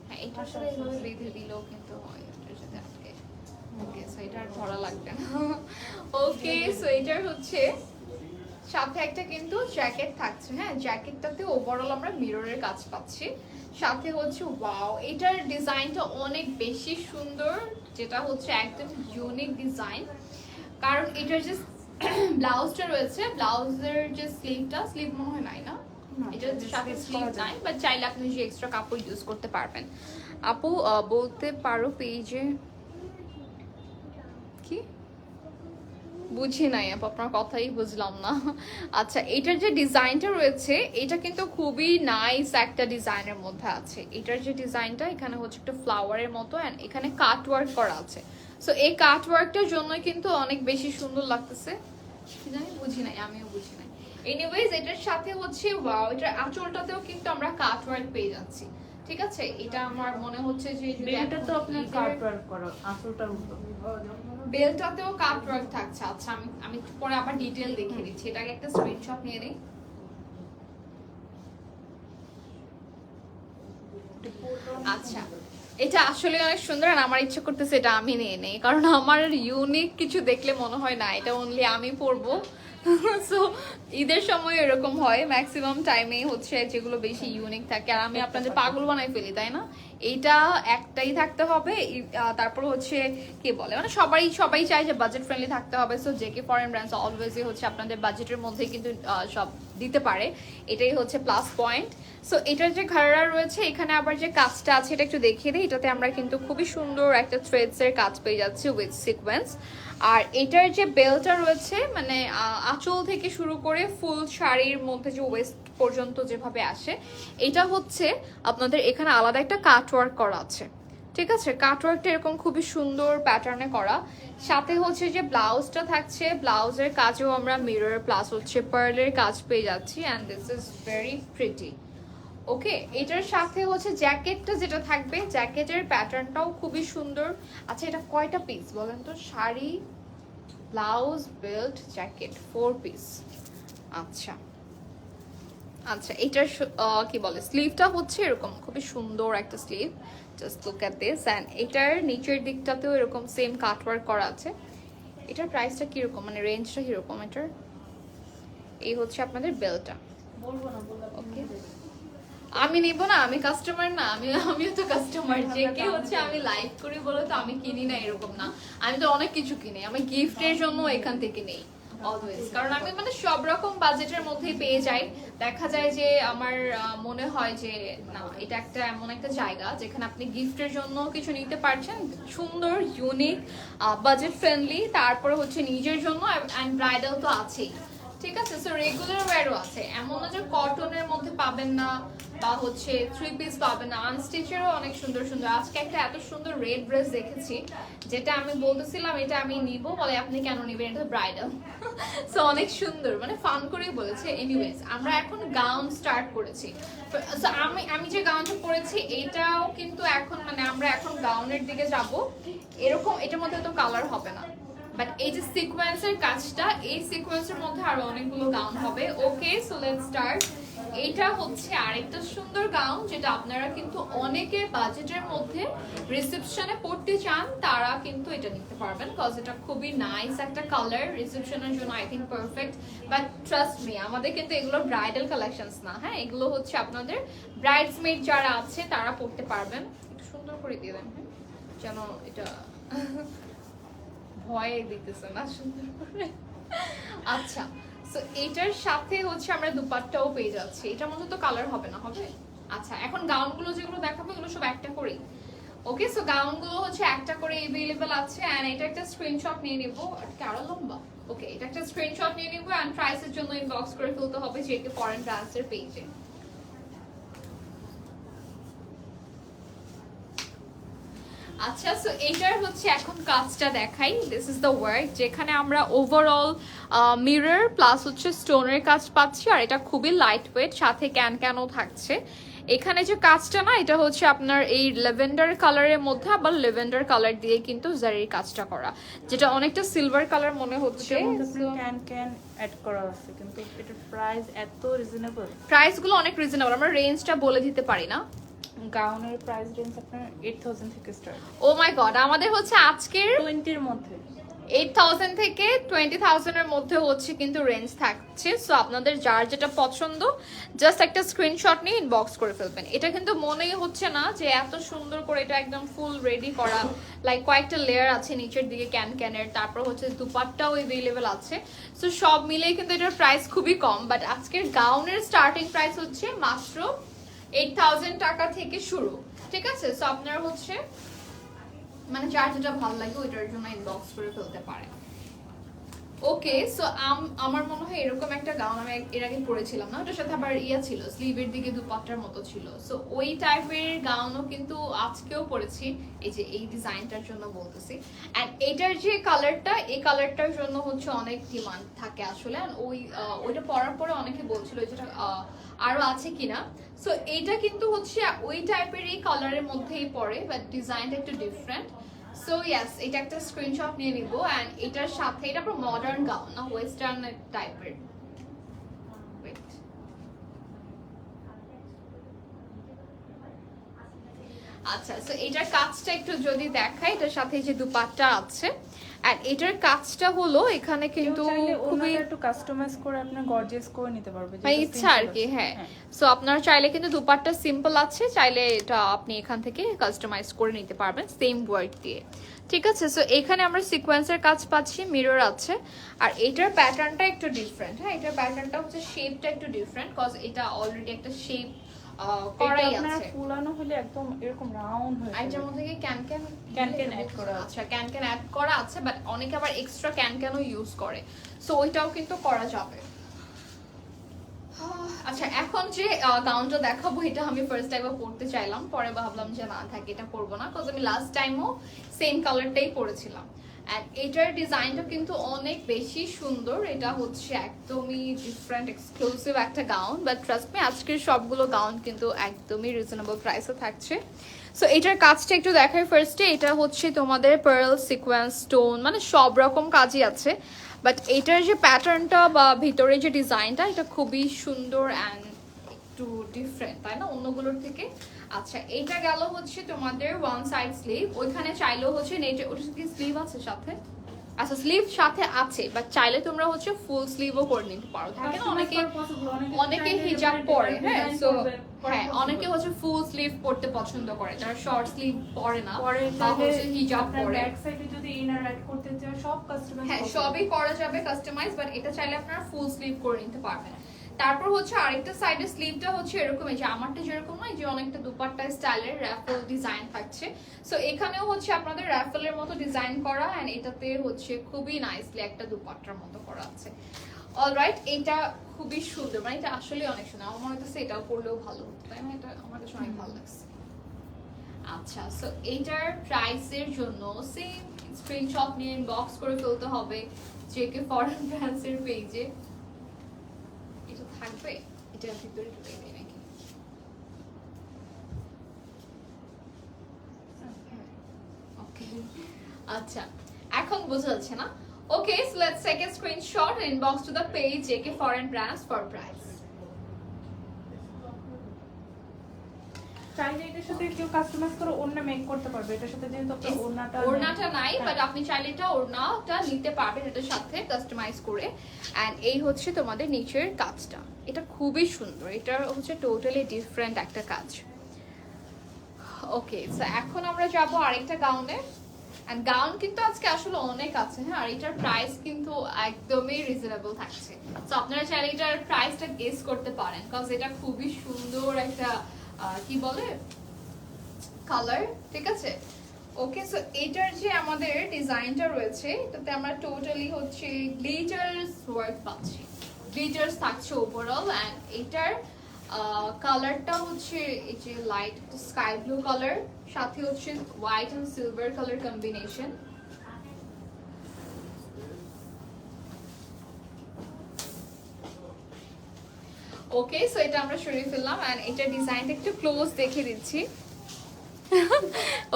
S1: হ্যাঁ, এটা আসলে এইভাবে বেঁধে দিলেও কিন্তু হয়, এটার সাথে আটকে। ওকে, সো এটা আর ধরা লাগবে না। ওকে, সো এটার হচ্ছে সাথে একটা কিন্তু জ্যাকেট থাকছে। হ্যাঁ, জ্যাকেটটাতে ওভারঅল আমরা মিররের কাজ পাচ্ছি, সাথে হচ্ছে ওয়াও, এটার ডিজাইনটা অনেক বেশি সুন্দর, যেটা হচ্ছে একদম ইউনিক ডিজাইন। কারণ এটার যে ব্লাউজটা রয়েছে, ব্লাউজের যে স্লিভটা, স্লিভ মনে হয় নাই না, এটার সাথে স্লিভ নাই, বাট চাইলে আপনি যে এক্সট্রা কাপড় ইউজ করতে পারবেন। আপু বলতে পারো পেজে কি? বুঝি নাই আপু, আপনার কথাই বুঝলাম না। আচ্ছা, এটার যে ডিজাইনটা রয়েছে, এটা কিন্তু খুবই নাইস একটা ডিজাইনের মধ্যে আছে। এটার যে ডিজাইনটা, এখানে হচ্ছে একটা ফ্লাওয়ারের মতো, এন্ড এখানে কাট ওয়ার্ক করা আছে। সো এই কাট ওয়ার্কটার জন্য কিন্তু অনেক বেশি সুন্দর লাগতেছে। কি জানি, বুঝি নাই, আমিও বুঝি নাই। এনিওয়েজ, এটার সাথে হচ্ছে ওয়াও, এটার আঁচলটাতেও কিন্তু আমরা কাট ওয়ার্ক পেয়ে যাচ্ছি। ঠিক আছে, এটা আমার মনে হচ্ছে যে
S2: এটা তো আপনার কাট ওয়ার্ক করা, আসলটার উপর
S1: বেলটাতেও কাট ওয়ার্ক থাকছে। আচ্ছা, আমি পরে আবার ডিটেইল দেখিয়ে দিচ্ছি। এটাকে একটা স্ক্রিনশট নিয়ে নিই। আচ্ছা, এটা আসলে অনেক সুন্দর, আর আমার ইচ্ছে করতেছে এটা আমি নিয়ে নেই, কারণ আমার ইউনিক কিছু দেখলে মনে হয় না এটা অনলি আমি পরবো। সো ঈদের সময় এরকম হয়, ম্যাক্সিমাম টাইমেই হচ্ছে যেগুলো বেশি ইউনিক থাকে, আর আমি আপনাদের পাগল বানাই ফেলি, তাই না? এইটা একটাই থাকতে হবে। তারপর হচ্ছে কি বলে, মানে সবাই চায় যে বাজেট ফ্রেন্ডলি থাকতে হবে। সো জেকে ফরেন ব্র্যান্ডস অলওয়েজই হচ্ছে আপনাদের বাজেটের মধ্যে কিন্তু সব দিতে পারে, এটাই হচ্ছে প্লাস পয়েন্ট। সো এটার যে ঘাড়া রয়েছে, এখানে আবার যে কাজটা আছে এটা একটু দেখিয়ে দিই। এটাতে আমরা কিন্তু খুবই সুন্দর একটা থ্রেডসের কাজ পেয়ে যাচ্ছি উইথ সিকোয়েন্স। আর এটার যে বেলটা রয়েছে, মানে আঁচল থেকে শুরু করে ফুল শাড়ির মধ্যে যে ওয়েস্ট পর্যন্ত যেভাবে আসে, এটা হচ্ছে আপনাদের এখানে আলাদা একটা কাট ওয়ার্ক করা আছে। ঠিক আছে, কাট ওয়ার্কটা এরকম খুবই সুন্দর প্যাটার্নে করা। সাথে হচ্ছে যে ব্লাউজটা থাকছে, ব্লাউজের কাজেও আমরা মিরর প্লাস হচ্ছে পার্লের কাজ পেয়ে যাচ্ছি, and this is very pretty. Okay, এটার সাথে হচ্ছে জ্যাকেটটা যেটা থাকবে, জ্যাকেটের প্যাটার্নটাও খুবই সুন্দর। আচ্ছা, এটা কয়টা পিস বলেন তো? Sari, blouse, belt, jacket, 4 piece. আচ্ছা আচ্ছা, এটার কি বলে, স্লিভটা হচ্ছে এরকম খুবই সুন্দর একটা sleeve, just look at this. And এটার নিচের দিকটাতেও এরকম সেম কাট ওয়ার্ক করা আছে। এটার প্রাইসটা কিরকম, মানে রেঞ্জটা কিরকম এটার? এই হচ্ছে আপনাদের বেলটা। ওকে, আমি নিব না, আমি কাস্টমার না, আমিও তো কাস্টমার। যে কে হচ্ছে আমি লাইভ করি বলে তো আমি কিনি না এরকম না, আমি তো অনেক কিছু কিনি, আমি গিফটের জন্য এখান থেকে নেই। অলওয়েজ, কারণ আমি মানে সব রকম বাজেটের মধ্যেই পেয়ে যাই। দেখা যায় যে আমার মনে হয় যে না, এটা একটা এমন একটা জায়গা যেখানে আপনি গিফটের জন্য কিছু নিতে পারছেন, সুন্দর, ইউনিক, বাজেট ফ্রেন্ডলি, তারপরে হচ্ছে নিজের জন্য, অ্যান্ড ব্রাইডাল তো আছেই। ঠিক আছে, সো রেগুলার ওয়্যারও আছে, এমন না যে কটনের মধ্যে পাবেন না বা হচ্ছে 3 পিস পাবেন না, আনস্টিচেরও অনেক সুন্দর সুন্দর। আজকে একটা এত সুন্দর রেড ড্রেস দেখেছি, যেটা আমি বলতেছিলাম এটা আমি নিব, বলে আপনি কেন নিবেন, এটা ব্রাইডাল। সো অনেক সুন্দর, মানে ফান করেই বলেছে। এনিওয়েজ, আমরা এখন গাউন স্টার্ট করেছি। So, আমি যে গাউনটা পরেছি এটাও কিন্তু এখন মানে আমরা এখন গাউনের দিকে যাব। এরকম এটার মধ্যে তো কালার হবে না, বাট এই যে সিকোয়েন্সের কাজটা, এই সিকোয়েন্সের মধ্যে আরো অনেকগুলো গাউন হবে। ওকে, সো লেটস স্টার্ট। এটা হচ্ছে আরেকটা সুন্দর গাউন, যেটা আপনারা কিন্তু অনেকে বাজেটের মধ্যে রিসেপশনে পড়তে চান, তারা কিন্তু এটা নিতে পারবেন, কজ এটা খুবই নাইস একটা কালার, রিসেপশনের জন্য I think perfect. But trust me, আমাদের কিন্তু এগুলো ব্রাইডাল কালেকশনস না, হ্যাঁ, এগুলো হচ্ছে আপনাদের ব্রাইডসমেড যারা আছে তারা পড়তে পারবেন। একটু সুন্দর করে দিয়ে দেন, হ্যাঁ, যেন এটা ভয় দিতেছে না, সুন্দর করে। আচ্ছা, সো এটার সাথে হচ্ছে আমরা দুপাট্টাও পেয়ে যাচ্ছি। এটার মধ্যে তো কালার হবে না, হবে? আচ্ছা, এখন গাউনগুলো যেগুলো দেখাবো এগুলো সব একটা করেই। ওকে, সো গাউনগুলো হচ্ছে একটা করে अवेलेबल আছে, এন্ড এটা একটা স্ক্রিনশট নিয়ে নিব। এটা আরো লম্বা। ওকে, এটা একটা স্ক্রিনশট নিয়ে নিব, এন্ড প্রাইসের জন্য ইনবক্স করে ফেলতে হবে জেকে ফরেন ব্রান্ডসের পেজে। আচ্ছা, সো এইটার হচ্ছে এখন কাজটা দেখাই। দিস ইজ দ্য ওয়ার্ক, যেখানে আমরা ওভারঅল মিরর প্লাস হচ্ছে স্টোনের কাজ পাচ্ছি, আর এটা খুবই লাইট ওয়েট, সাথে ক্যানও থাকছে। এখানে যে কাজটা না, এটা হচ্ছে আপনার এই ল্যাভেন্ডার কালারের মধ্যে আবার ল্যাভেন্ডার কালার দিয়ে কিন্তু জারির কাজটা করা, যেটা অনেকটা সিলভার কালার মনে হচ্ছে।
S2: ক্যান অ্যাড করা আছে, কিন্তু এটার প্রাইস এত রিজনেবল।
S1: প্রাইসগুলো অনেক রিজনেবল, আমরা রেঞ্জটা বলে দিতে পারি না।
S2: গাউনের প্রাইস রেঞ্জ আপনার 8000 থেকে স্টার্ট।
S1: ও মাই গড, আমাদের হচ্ছে আজকের
S2: 20 এর মধ্যে
S1: 8000 থেকে 20000 এর মধ্যে হচ্ছে কিন্তু রেঞ্জ থাকছে। সো আপনাদের যার যেটা পছন্দ জাস্ট একটা স্ক্রিনশট নিয়ে ইনবক্স করে ফেলবেন। এটা কিন্তু মনেই হচ্ছে না যে এত সুন্দর করে এটা একদম ফুল রেডি করা, লাইক কয়েকটা লেয়ার আছে নিচের দিকে ক্যানের, তারপর হচ্ছে দুপাট্টাও अवेलेबल আছে। সো সব মিলেই কিন্তু এটার প্রাইস খুবই কম, বাট আজকের গাউনের স্টার্টিং প্রাইস হচ্ছে মাত্র 8000 টাকা থেকে শুরু। ঠিক আছে, সো আপনারা হচ্ছে মানে যার যেটা ভালো লাগে ওইটার জন্য ইনবক্স করে ফেলতে পারে। ওকে, সো আমার মনে হয় এরকম একটা গাউন আমি এর আগে পরেছিলাম না, ওটার সাথে আবার ইয়া ছিল, স্লিভের দিকে দুপাট্টার মতো ছিল। সো ওই টাইপের গাউনও কিন্তু আজকেও পরেছি, এই যে এই ডিজাইনটার জন্য বলতেছি। এন্ড এটার যে কালারটা, এই কালারটার জন্য হচ্ছে অনেক ডিমান্ড থাকে আসলে। ওইটা পরার পরে অনেকে বলছিল যেটা আরো আছে কিনা। সো এইটা কিন্তু হচ্ছে ওই টাইপের এই কালারের মধ্যেই পড়ে, বাট ডিজাইনটা একটু ডিফারেন্ট। সো ইয়েস, এটা একটা স্ক্রিনশট নিয়ে নিব, এন্ড এটার সাথে এটা পুরো মডার্ন গাউন না, ওয়েস্টার্ন টাইপের। আচ্ছা, সো এটার কাজটা একটু যদি দেখাই, এটার সাথে যে দুপাট্টা আছে, আর এটার কাজটা হলো এখানে কিন্তু খুবই
S2: একটু কাস্টমাইজ করে আপনি গর্জিয়াস করে নিতে পারবে,
S1: মানে ইচ্ছা আর কি। হ্যাঁ, সো আপনারা চাইলে কিন্তু দুপাট্টা সিম্পল আছে, চাইলে এটা আপনি এখান থেকে কাস্টমাইজ করে নিতে পারবেন সেম ওয়ার্ক দিয়ে। ঠিক আছে, সো এখানে আমরা সিকোয়েন্সের কাজ পাচ্ছি, মিরর আছে, আর এটার প্যাটার্নটা একটু ডিফারেন্ট। হ্যাঁ, এটার প্যাটার্নটা হচ্ছে শেপটা একটু ডিফারেন্ট, কজ এটা অলরেডি একটা শেপ করাই আছে।
S2: ফুলানো হলে একদম এরকম রাউন্ড হয়ে যাবে।
S1: এটার মধ্যে কি ক্যান
S2: অ্যাড করা আছে।
S1: আচ্ছা, ক্যান অ্যাড করা আছে, বাট অনেকে আবার এক্সট্রা ক্যানও ইউজ করে, সো ওইটাও কিন্তু করা যাবে। আচ্ছা, এখন যে গাউনটা দেখাবো এটা আমি ফার্স্ট টাইম পরতে চাইলাম, পরে ভাবলাম যে না থাকে, এটা পরবো না, কজ আমি লাস্ট টাইমও সেম কালারটাই পরেছিলাম। এন্ড এটার ডিজাইনটা কিন্তু অনেক বেশি সুন্দর, এটা হচ্ছে একদমই ডিফারেন্ট এক্সক্লুসিভ একটা গাউন, বাট ট্রাস্ট মি আজকের সবগুলো গাউন কিন্তু একদমই রিজনেবল প্রাইসে থাকছে। সো এটার কাজটা একটু দেখাই ফার্স্টে। এটা হচ্ছে তোমাদের পার্ল, সিকোয়েন্স, স্টোন, মানে সব রকম কাজই আছে, বাট এটার যে প্যাটার্নটা বা ভিতরে যে ডিজাইনটা, এটা খুবই সুন্দর অ্যান্ড একটু ডিফারেন্ট, তাই না, অন্যগুলোর থেকে। আচ্ছা, এইটা গেল হচ্ছে তোমাদের ওয়ান সাইড স্লিভ, ওইখানে চাইলেও হচ্ছে নেটে, ওটা কি স্লিভ আছে সাথে? আচ্ছা স্লিভ সাথে আছে, বাট চাইলে তোমরা হচ্ছে ফুল স্লিভও করে নিতে পারো। থাকে না অনেকে হিজাব পরে, হ্যাঁ, সো হ্যাঁ অনেকে হচ্ছে ফুল স্লিভ পরতে পছন্দ করে, যারা শর্ট স্লিভ পরে না বা হচ্ছে হিজাব পরে।
S2: ব্যাক সাইডে যদি ইনার অ্যাড করতে চাও সব কাস্টমাইজ,
S1: হ্যাঁ সবই করা যাবে কাস্টমাইজ, বাট এটা চাইলে আপনারা ফুল স্লিভ করে নিতে পারবেন। তারপর হচ্ছে আরেকটা সাইডে স্লিভটা হচ্ছে এরকম, এই যে আমারটা যেরকম নয় যে অনেকটা দুপাট্টা স্টাইলের র্যাফেল ডিজাইন থাকছে, সো এখানেও হচ্ছে আপনাদের র্যাফেলের মতো ডিজাইন করা, এন্ড এটাতে হচ্ছে খুবই নাইসলি একটা দুপাট্টার মতো করা আছে। অলরাইট, এটা খুবই সুন্দর, মানে এটা আসলে অনেক সুন্দর। আমার মনে হচ্ছে এটাও পরলেও ভালো হতো, তাই না? এটা আমার কাছে অনেক ভালো লাগছে। আচ্ছা, সো এইটার প্রাইসের জন্য সেম স্ক্রিনশট নিয়ে ইনবক্স করে ফেলতে হবে জেকে ফরেন ব্র্যান্ডস এর পেজে। এটা থাকবে, এটার ভিতরে ঢুকে দেয় নাকি? ওকে, আচ্ছা এখন বোঝা যাচ্ছে না? Okay, so let's take a screenshot and inbox to the page JK foreign brands for price.
S2: চাইলে এটার সাথে কেউ কাস্টমাইজ করে ওড়না মেক করতে পারবে। এটার সাথে যেহেতু আপনার
S1: ওড়নাটা নাই, বাট আপনি চাইলে এটা ওড়নাটা নিতে পারবেন এটার সাথে কাস্টমাইজ করে। এন্ড এই হচ্ছে তোমাদের নিচের কাজটা, এটা খুবই সুন্দর, এটা হচ্ছে টোটালি ডিফারেন্ট একটা কাজ। ওকে, সো এখন আমরা যাব আরেকটা গাউনে। এন্ড গাউন কিন্তু আজকে আসলে অনেক আছে, হ্যাঁ, আর এটার প্রাইস কিন্তু একদমই রিজনেবল থাকছে। সো আপনারা চাইলে এটার প্রাইসটা গেস করতে পারেন, কজ এটা খুবই সুন্দর একটা কি বলে কালার, ঠিক আছে? ওকে, সো এটার যে আমাদের ডিজাইনটা রয়েছে এটাতে আমরা টোটালি হচ্ছে গ্লিটারস ওয়ার্ক পাচ্ছি, গ্লিটারস থাকছে ওভারঅল। এন্ড এটার কালারটা হচ্ছে এই যে লাইট স্কাই ব্লু কালার, সাথে হচ্ছে white and silver colour combination. Okay, so এটা আমরা সরিয়ে ফেললাম এন্ড এটা ডিজাইনটা একটু ক্লোজ দেখে দিচ্ছি।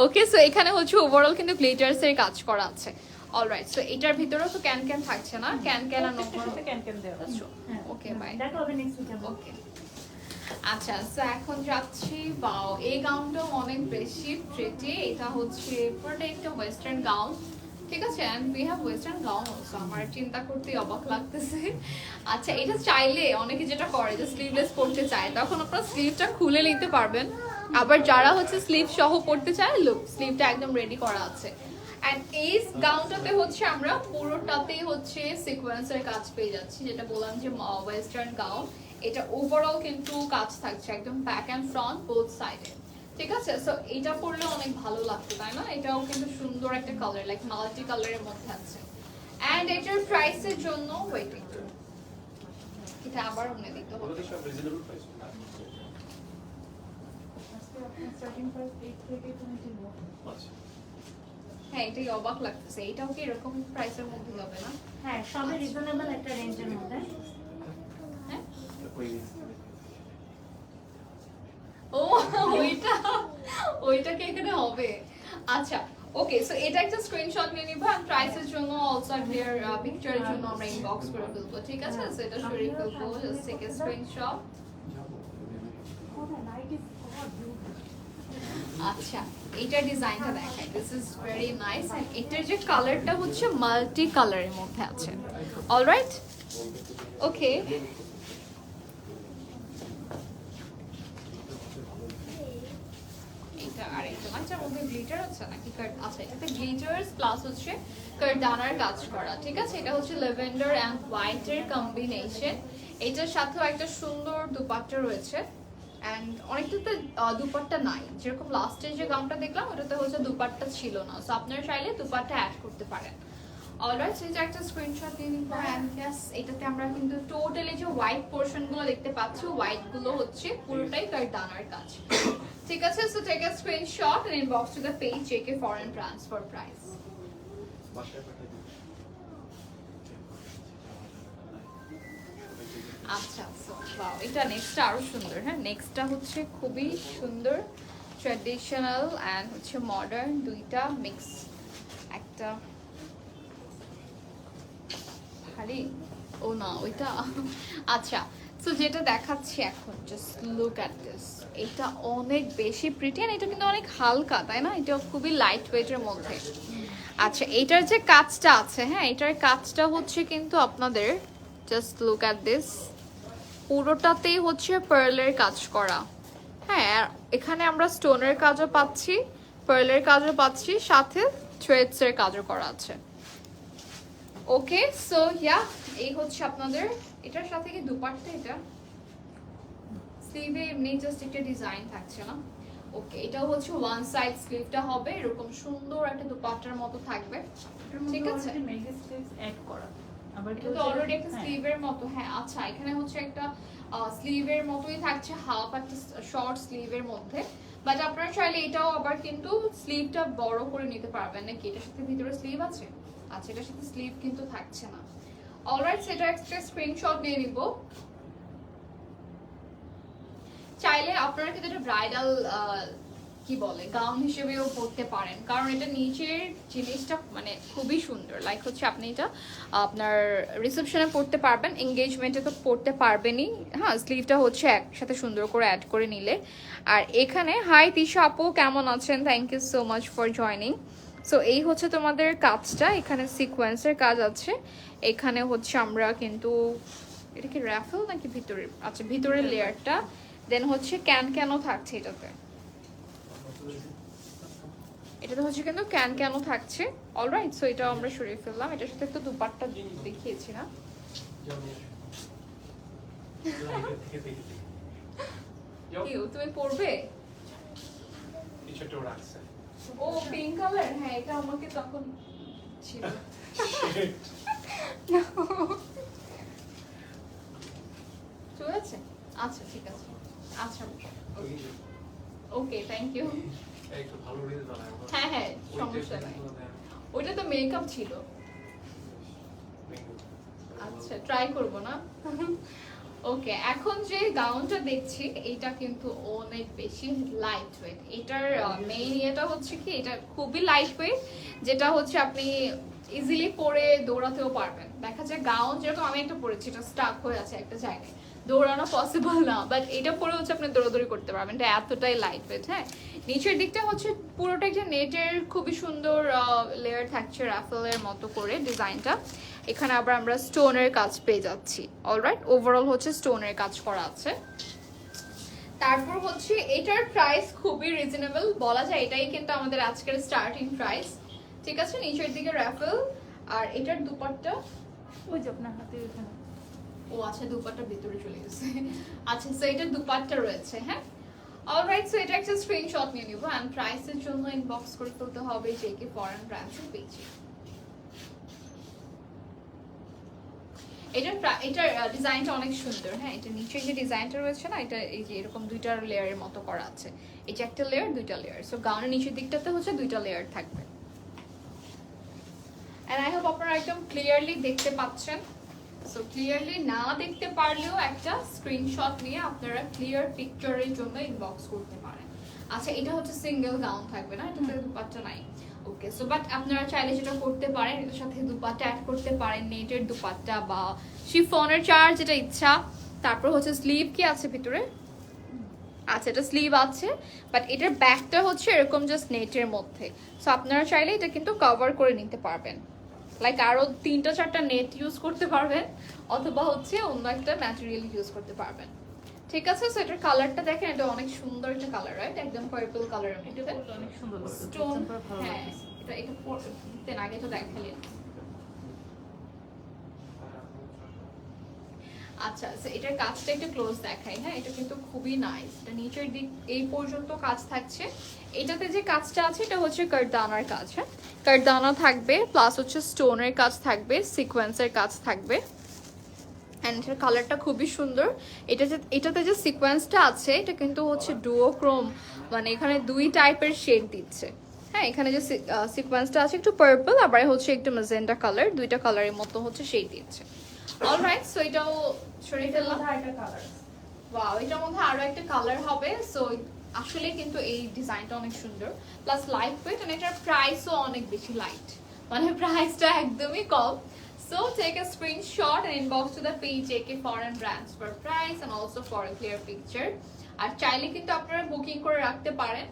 S1: ওকে, সো এখানে হচ্ছে ওভারঅল কিন্তু গ্লিটারস এর কাজ করা আছে। অলরাইট, সো এটার ভিতরেও তো ক্যান ক্যান থাকছে না? ক্যান ক্যান আর নোংরা
S2: ক্যান ক্যান দেওয়া আছে।
S1: ওকে, বাই,
S2: দেখা হবে নেক্সট উইকে।
S1: ওকে। আচ্ছা, সো এখন যাচ্ছি, বাও এই গাউনটাও অনেক বেশি প্রিটি। এটা হচ্ছে পুরোটা একটা ওয়েস্টার্ন গাউন, ঠিক আছে? And we have western gown also. আমার চিন্তা করতেই অবাক লাগতেছে। আচ্ছা, এটা চাইলে অনেকে যেটা করে যে স্লিভলেস পরতে চায়, তখন আপনারা স্লিভটা খুলে নিতে পারবেন। আবার যারা হচ্ছে স্লিভ সহ পরতে চায়, লুক স্লিভটা একদম রেডি করা আছে। এন্ড এই গাউনটাতে হচ্ছে আমরা পুরোটাতেই হচ্ছে সিকোয়েন্সের কাজ পেয়ে যাচ্ছি, যেটা বললাম যে ওয়েস্টার্ন গাউন। এটা ওভারঅল কিন্তু কাজ থাকছে একদম ব্যাক এন্ড ফ্রন্ট বোথ সাইডে, ঠিক আছে? সো এটা পরলে অনেক ভালো লাগতো, তাই না? এটাও কিন্তু সুন্দর একটা কালার, লাইক মাল্টি কালারের মধ্যে আছে। এন্ড এটার প্রাইসের জন্য ওয়েট একটু, এটা আবার মনে দিতে হবে।
S2: স্টার্টিং প্রাইস 8 থেকে 20
S4: আচ্ছা,
S1: হ্যাঁ, এটাই অবাক লাগতেছে। এটাও কি এরকম প্রাইসের মধ্যে হবে না?
S5: হ্যাঁ, সবই রিজনেবল একটা রেঞ্জের মধ্যে।
S1: হ্যাঁ,
S4: ওই
S1: ও ওইটা কি এখানে হবে? আচ্ছা, ওকে, সো এটা একটা স্ক্রিনশট নিয়ে নিবা। আর প্রাইসের জন্য অলসো ক্লিয়ার পিকচারের জন্য আমরা ইনবক্স করে ফেলবো, ঠিক আছে? সো এটা সরিয়ে ফেলবো, জাস্ট টেক এ স্ক্রিনশট। আচ্ছা, এইটার ডিজাইনটা দেখাই, this is very nice. And এটার যে কালারটা হচ্ছে মাল্টি কালারের মধ্যে আছে। অলরাইট, ওকে, এটা আরেকটা, আচ্ছা মধ্যে গ্লিটার আছে নাকি? আচ্ছা, এটাতে গ্লিটারস প্লাস হচ্ছে কার্ডানার কাজ করা, ঠিক আছে? এটা হচ্ছে ল্যাভেন্ডার এন্ড হোয়াইট এর কম্বিনেশন। এটার সাথেও একটা সুন্দর দুপাট্টা রয়েছে। এন্ড অনেকটাতে দুপাট্টা নাই, যেরকম লাস্টে যে গাউনটা দেখলাম ওটাতে হচ্ছে দুপাট্টা ছিল না, সো আপনারা চাইলে দুপাট্টা অ্যাড করতে পারেন। অলরাইট, এই যে একটা স্ক্রিনশট দিয়ে নিব। এন্ড ইয়েস, এটাতে আমরা কিন্তু টোটালি যে হোয়াইট পোরশন গুলো দেখতে পাচ্ছি, হোয়াইট গুলো হচ্ছে পুরোটাই কার্ডানার কাজ, ঠিক আছে? So take a screenshot and inbox to the page JK foreign brands for price.
S4: বাসায় পাঠিয়ে দিন।
S1: আচ্ছা, সো ওয়াও, এটা নেক্সটটা আরো সুন্দর। হ্যাঁ, নেক্সটটা হচ্ছে খুবই সুন্দর, ট্র্যাডিশনাল এন্ড হচ্ছে মডার্ন, দুইটা মিক্স। একটা ভারী, ও না ওইটা। আচ্ছা, সো যেটা দেখাচ্ছি এখন, জাস্ট লুক অ্যাট দিস। এটা অনেক বেশি প্রিটি, এন্ড এটা কিন্তু অনেক হালকা, তাই না? এটা খুবই লাইট ওয়েটের মধ্যে। আচ্ছা এইটার যে কাজটা আছে, হ্যাঁ এটার কাজটা হচ্ছে কিন্তু আপনাদের জাস্ট লুক অ্যাট দিস, পুরোটাতেই হচ্ছে পার্লের কাজ করা। হ্যাঁ আর এখানে আমরা স্টোনের কাজও পাচ্ছি, পার্লের কাজও পাচ্ছি, সাথে থ্রেডস এর কাজও করা আছে। ওকে সো ইয়া এই হচ্ছে আপনাদের, এটার সাথে কি দুপাট্টা, এটা স্লিভে এমনি জাস্ট একটা ডিজাইন থাকছে না। ওকে এটাও হচ্ছে ওয়ান সাইড স্লিভটা হবে এরকম সুন্দর একটা দুপাট্টার মতো থাকবে, ঠিক আছে।
S2: মেগা স্লিভস অ্যাড করা, আবার
S1: এটা তো অলরেডি একটা স্লিভের মতো, হ্যাঁ আচ্ছা এখানে হচ্ছে একটা স্লিভের মতোই থাকছে, হাফ একটা শর্ট স্লিভের মধ্যে। বাট আপনারা চাইলে এটাও আবার কিন্তু স্লিভটা বড় করে নিতে পারবেন নাকি, এটার সাথে ভিতরে স্লিভ আছে, আচ্ছা এটার সাথে স্লিভ কিন্তু থাকছে না। অলরাইট সেটা একটা স্ক্রিনশট নিয়ে নিব। চাইলে আপনারা কিন্তু এটা ব্রাইডাল কি বলে গাউন হিসেবেও পরতে পারেন, কারণ এটা নিচের জিনিসটা মানে খুবই সুন্দর, লাইক হচ্ছে আপনি এটা আপনার রিসেপশনে পরতে পারবেন, এঙ্গেজমেন্টে তো পরতে পারবেনই। হ্যাঁ স্লিভটা হচ্ছে একসাথে সুন্দর করে অ্যাড করে নিলে। আর এখানে হাই তিশা আপু কেমন আছেন, thank you so much for joining. So এই হচ্ছে তোমাদের কাজটা, এখানে সিকোয়েন্সের কাজ আছে, এখানে হচ্ছে আমরা কিন্তু এটা কি র্যাফেল নাকি ভিতরের, আচ্ছা ভিতরের লেয়ারটা, দেন হচ্ছে ক্যানও থাকছে এটাতে, এটাতে হচ্ছে কিন্তু ক্যানও থাকছে। অলরাইট সো এটা আমরা সরিয়ে ফেললাম, এটার সাথে একটু দুপাট্টা দেখিয়েছি না। কি তুমি পরবে?
S4: কিছু একটা রাখছে।
S1: ও পিঙ্ক কালার, হ্যাঁ এটা আমাকে তখন ছিল। চলে আছে, আচ্ছা ঠিক আছে, আচ্ছা ওকে থ্যাংক ইউ।
S4: একটু ভালো রিজ দাও।
S1: হ্যাঁ হ্যাঁ সমস্যা নাই, ওইটা তো মেকআপ ছিল। আচ্ছা ট্রাই করব না। ওকে এখন যে গাউনটা দেখছি এটা কিন্তু অনেক বেশি লাইট ওয়েট, এটার মেইন ইয়েটা হচ্ছে কি এটা খুবই লাইট ওয়েট, যেটা হচ্ছে আপনি ইজিলি পরে দৌড়াতেও পারবেন। দেখা যায় গাউন যেরকম আমি একটা পরেছি এটা স্টাক হয়ে আছে একটা জায়গায়, দৌড়ানো পসিবল না, বাট এটা পরে হচ্ছে আপনি দৌড়াদৌড়ি করতে পারবেন, এটা এতটাই লাইট ওয়েট। হ্যাঁ নিচের দিকটা হচ্ছে পুরোটা একটা নেটের খুবই সুন্দর লেয়ার থাকছে রাফেলের মতো করে ডিজাইনটা, এখানে আবার আমরা স্টোনের কাজ পেয়ে যাচ্ছি। অলরাইট ওভারঅল হচ্ছে স্টোনের কাজ করা আছে। তারপর হচ্ছে এটার প্রাইস খুবই রিজনেবল বলা যায়, এটাই কিন্তু আমাদের আজকের স্টার্টিং প্রাইস, ঠিক আছে। নিচের দিকে রাফেল, আর এটার দুপাট্টা
S2: ওই যে আপনার হাতে ওখানে,
S1: ও আচ্ছা দুপাট্টা ভিতরে চলে গেছে। আচ্ছা সো এটার দুপাট্টা রয়েছে, হ্যাঁ অলরাইট সো এটা একটা স্ক্রিনশট নিয়ে নিব, এন্ড প্রাইসের জন্য ইনবক্স করে ফেলতে হবে জেকে ফরেন ব্র্যান্ডসের পেজে। এটার ডিজাইনটা অনেক সুন্দর, হ্যাঁ এটা নিচে যে ডিজাইনটা রয়েছে না, এটা এই যে এরকম দুইটা লেয়ারের মতো করা আছে, এই যে একটা লেয়ার দুইটা লেয়ার, সো গাউনের নিচের দিকটাতে হচ্ছে দুইটা লেয়ার থাকবে। এন্ড আই হোপ আপনারা একদম ক্লিয়ারলি দেখতে পাচ্ছেন। সো ক্লিয়ারলি না দেখতে পারলেও একটা স্ক্রিনশট নিয়ে আপনারা ক্লিয়ার পিকচারের জন্য ইনবক্স করতে পারেন। আচ্ছা এটা হচ্ছে সিঙ্গেল গাউন থাকবে না, এটাতে দুপাট্টা নাই। ওকে সো বাট আপনারা চাইলে যেটা করতে পারেন এটার সাথে দুপাট্টা অ্যাড করতে পারেন, নেটের দুপাট্টা বা শিফনের চার যেটা ইচ্ছা। তারপর হচ্ছে স্লিভ কি আছে ভিতরে, আচ্ছা এটা স্লিভ আছে, বাট এটার ব্যাকটা হচ্ছে এরকম জাস্ট নেটের মধ্যে, সো আপনারা চাইলে এটা কিন্তু কভার করে নিতে পারবেন, লাইক আরো 3-4টা নেট ইউজ করতে পারবেন, অথবা হচ্ছে অন্য একটা ম্যাটেরিয়াল ইউজ করতে পারবেন, ঠিক আছে। সো এটার কালারটা দেখেন, এটা অনেক সুন্দর একটা কালার, রাইট একদম পার্পল কালারের মধ্যে
S2: এটা অনেক সুন্দর লাগছে,
S1: স্টোন,
S2: ডিজাইন করা ভালো
S1: হ্যাঁ
S2: লাগছে।
S1: এটা পরতে আগে তো দেখালেন। আচ্ছা সো এটার কাজটা একটু ক্লোজ দেখাই, হ্যাঁ এটা কিন্তু খুবই নাইস, এটা নিচের দিক এই পর্যন্ত কাজ থাকছে। এটাতে যে কাজটা আছে এটা হচ্ছে কারদানার কাজ, হ্যাঁ কারদানা থাকবে, প্লাস হচ্ছে স্টোনের কাজ থাকবে, সিকোয়েন্সের কাজ থাকবে, এন্ড এটার কালারটা খুবই সুন্দর। এটাতে যে সিকোয়েন্সটা আছে এটা কিন্তু হচ্ছে ডুওক্রোম, মানে এখানে দুই টাইপের শেড দিচ্ছে। হ্যাঁ এখানে যে সিকোয়েন্সটা আছে একটু পার্পল, আবার হচ্ছে একটু ম্যাজেন্টা কালার, দুইটা কালারের মতো হচ্ছে শেড দিচ্ছে। অলরাইট সো এটাও সরিয়ে ফেললাম। ওয়াও এটার মধ্যে আরো একটা কালার হবে। সো আসলে কিন্তু এই ডিজাইনটা অনেক সুন্দর, প্লাস লাইট ওয়েট, এন্ড এটার প্রাইসও অনেক বেশি লাইট, মানে প্রাইসটা একদমই কম। So take a screenshot and inbox to the page JK Foreign Brands for price and also for a clear picture. আর চাইলে কিন্তু আপনারা বুকিং করে রাখতে পারেন,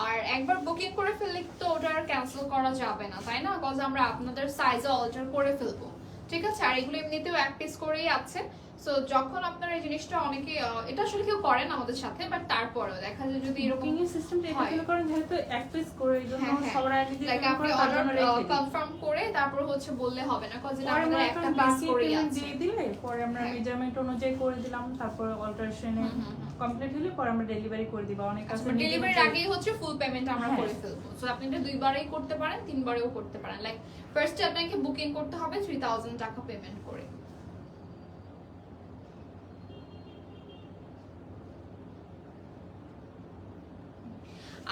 S1: আর একবার বুকিং করে ফেললে তো ওটা আর ক্যান্সেল করা যাবে না, তাই না? বিকজ আমরা আপনাদের সাইজে অল্টার করে ফেলবো, ঠিক আছে? আর এগুলো এমনিতেও এক পিস করেই আছে। সো যখন আপনার এই জিনিসটা অনেকে এটা আসলে কেউ করেন আমাদের সাথে, বাট তারপরেও দেখা যায় যদি এরকম
S2: বুকিং এর সিস্টেমটা এটা
S1: হয়।
S2: ফিল করেন যেহেতু এক পিস করে এই জন্য
S1: হ্যাঁ, হ্যাঁ।
S2: সবার আগে যে
S1: লাইক আপনি অর্ডার কনফার্ম করে তারপর হচ্ছে বললে হবে না, কজ এটা আমাদের একটা পিস করেই আছে।
S2: দিয়ে দিলে পরে আমরা
S1: হ্যাঁ।
S2: মেজারমেন্ট অনুযায়ী করে দিলাম, তারপর অল্টারেশনে কমপ্লিট হলে পরে আমরা ডেলিভারি করে দিব। অনেক আছে
S1: ডেলিভারির আগেই হচ্ছে ফুল পেমেন্ট আমরা
S2: হ্যাঁ।
S1: করে ফেলবো। সো আপনি এটা দুইবারই করতে পারেন, তিনবারেও করতে পারেন। লাইক ফার্স্টে আপনাকে বুকিং করতে হবে 3000 টাকা পেমেন্ট করে।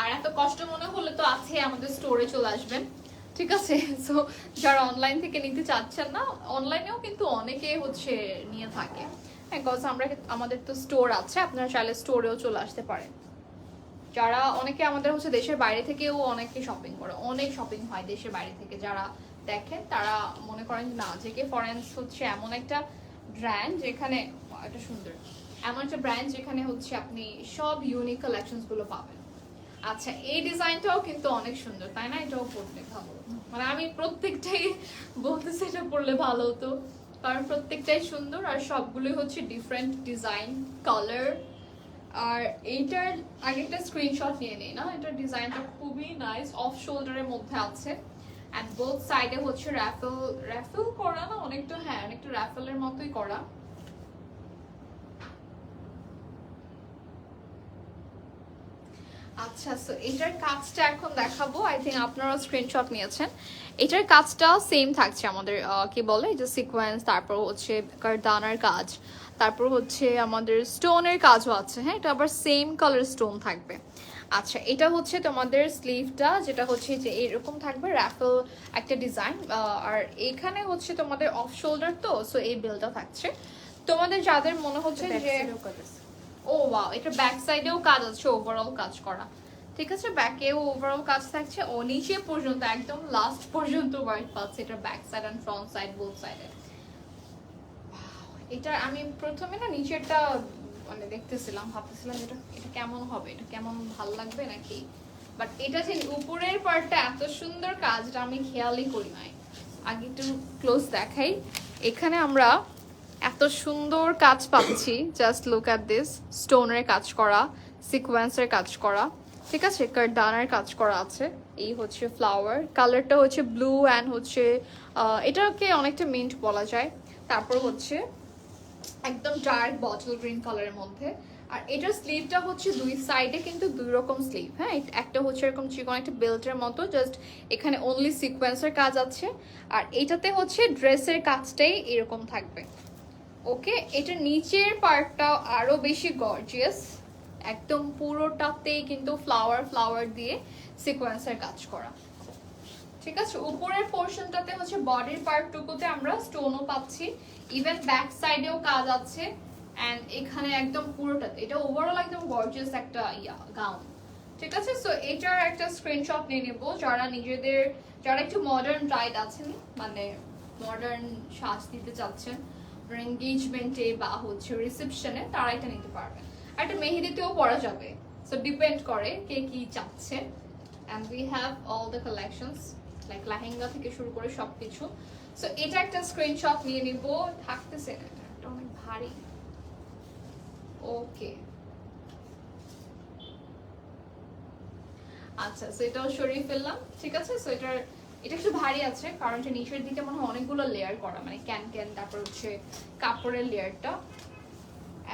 S1: আর এত কষ্ট মনে হলে তো আছে, আমাদের স্টোরে চলে আসবেন, ঠিক আছে? সো যারা অনলাইন থেকে নিতে চাচ্ছেন না, অনলাইনেও কিন্তু অনেকে হচ্ছে নিয়ে থাকে, হ্যাঁ, কজ আমাদের তো স্টোর আছে, আপনারা চাইলে স্টোরেও চলে আসতে পারেন। যারা অনেকে আমাদের হচ্ছে দেশের বাইরে থেকেও অনেকে শপিং করে, অনেক শপিং হয় দেশের বাইরে থেকে, যারা দেখেন তারা মনে করেন না জেকে ফরেন্স হচ্ছে এমন একটা ব্র্যান্ড যেখানে, এটা সুন্দর, এমন একটা ব্র্যান্ড যেখানে হচ্ছে আপনি সব ইউনিক কালেকশনস গুলো পাবেন। আচ্ছা, এই ডিজাইনটাও কিন্তু অনেক সুন্দর, তাই না? এটাও পরলে ভালো, মানে আমি প্রত্যেকটাই বলতেছি এটা পরলে ভালো হতো, কারণ প্রত্যেকটাই সুন্দর আর সবগুলোই হচ্ছে ডিফারেন্ট ডিজাইন, কালার। আর এইটার আগে একটা স্ক্রিনশট নিয়ে নেই না, এটার ডিজাইনটা খুবই নাইস, অফ শোল্ডারের মধ্যে আছে এন্ড বোথ সাইডে হচ্ছে র্যাফেল করা না, অনেকটা, হ্যাঁ অনেকটা র্যাফেলের মতোই করা। আচ্ছা, সো এটার কাজটা এখন দেখাবো, আই থিঙ্ক আপনারা স্ক্রিনশট নিয়েছেন। এটার কাজটা সেম থাকছে আমাদের, কি বলে, এই যে সিকোয়েন্স, তারপর হচ্ছে কারদানার কাজ, তারপর হচ্ছে আমাদের স্টোনের কাজও আছে, হ্যাঁ, এটা আবার সেম কালার স্টোন থাকবে। আচ্ছা, এটা হচ্ছে তোমাদের স্লিভটা, যেটা হচ্ছে যে এরকম থাকবে র্যাফেল একটা ডিজাইন, আর এখানে হচ্ছে তোমাদের অফ শোল্ডার, তো সো এই বেলটা থাকছে। তোমাদের যাদের মনে হচ্ছে যে ও ওয়াও, এটা ব্যাক সাইডেও কাজ আছে, ওভারঅল কাজ করা, ঠিক আছে? ব্যাকেও ওভারঅল কাজ থাকছে, ও নিচে পর্যন্ত একদম লাস্ট পর্যন্ত ওয়ার্ক পাচ্ছে, এটা back side and front side both সাইডে। এটা আমি প্রথমে না নিচেরটা মানে দেখতেছিলাম, ভাবতেছিলাম এটা এটা কেমন হবে, এটা কেমন ভাল লাগবে নাকি, বাট এটা যে উপরের পার্টটা এত সুন্দর কাজটা আমি খেয়ালই করি নাই। আগে একটু ক্লোজ দেখাই, এখানে আমরা এত সুন্দর কাজ পাচ্ছি, জাস্ট লুক অ্যাট দিস, স্টোনের কাজ করা, সিকোয়েন্সের কাজ করা, ঠিক আছে? কারদানার কাজ করা আছে, এই হচ্ছে ফ্লাওয়ার, কালারটা হচ্ছে ব্লু অ্যান্ড হচ্ছে এটাকে অনেকটা মিন্ট বলা যায়, তারপর হচ্ছে একদম ডার্ক বটল গ্রিন কালারের মধ্যে। আর এটার স্লিভটা হচ্ছে দুই সাইডে কিন্তু দুই রকম স্লিভ, হ্যাঁ, একটা হচ্ছে এরকম চিকন একটা বেল্টের মতো, জাস্ট এখানে অনলি সিকোয়েন্সের কাজ আছে, আর এটাতে হচ্ছে ড্রেসের কাজটাই এরকম থাকবে। ওকে, এটা নিচের পার্টটাও আরো বেশি গর্জিয়াস, একদম পুরোটাতেই কিন্তু ফ্লাওয়ার দিয়ে সিকোয়েন্সের কাজ করা, ঠিক আছে? উপরের পোরশনটাতে হচ্ছে বডির পার্টটুকুতে আমরা স্টোনও পাচ্ছি, ইভেন ব্যাক সাইডেও কাজ আছে, এন্ড এখানে একদম পুরোটাতে এটা ওভারঅল একদম গর্জিয়াস একটা গাউন, ঠিক আছে? সো এটার একটা স্ক্রিনশট নিয়ে নেব, যারা একটু মডার্ন ব্রাইড আছেন, মানে মডার্ন সাজ দিতে চাচ্ছেন এনগেজমেন্টে বা হচ্ছে রিসেপশনে, তারা এটা নিতে পারবেন। আর এটা মেহেদিতেও পরা যাবে, সো ডিপেন্ড করে কে কি চাচ্ছে। And we have all the collections, like lehenga থেকে শুরু করে সবকিছু। সো এটা একটা স্ক্রিনশট নিয়ে নিব, থাকতেছে না, এটা অনেক ভারী। ওকে, আচ্ছা, সো এটাও সরিয়ে ফেললাম, ঠিক আছে? সো এটা একটু ভারী আছে, কারণ এটা নিচের দিকে মনে হয় অনেকগুলো লেয়ার করা, মানে ক্যান, তারপর হচ্ছে কাপড়ের লেয়ারটা।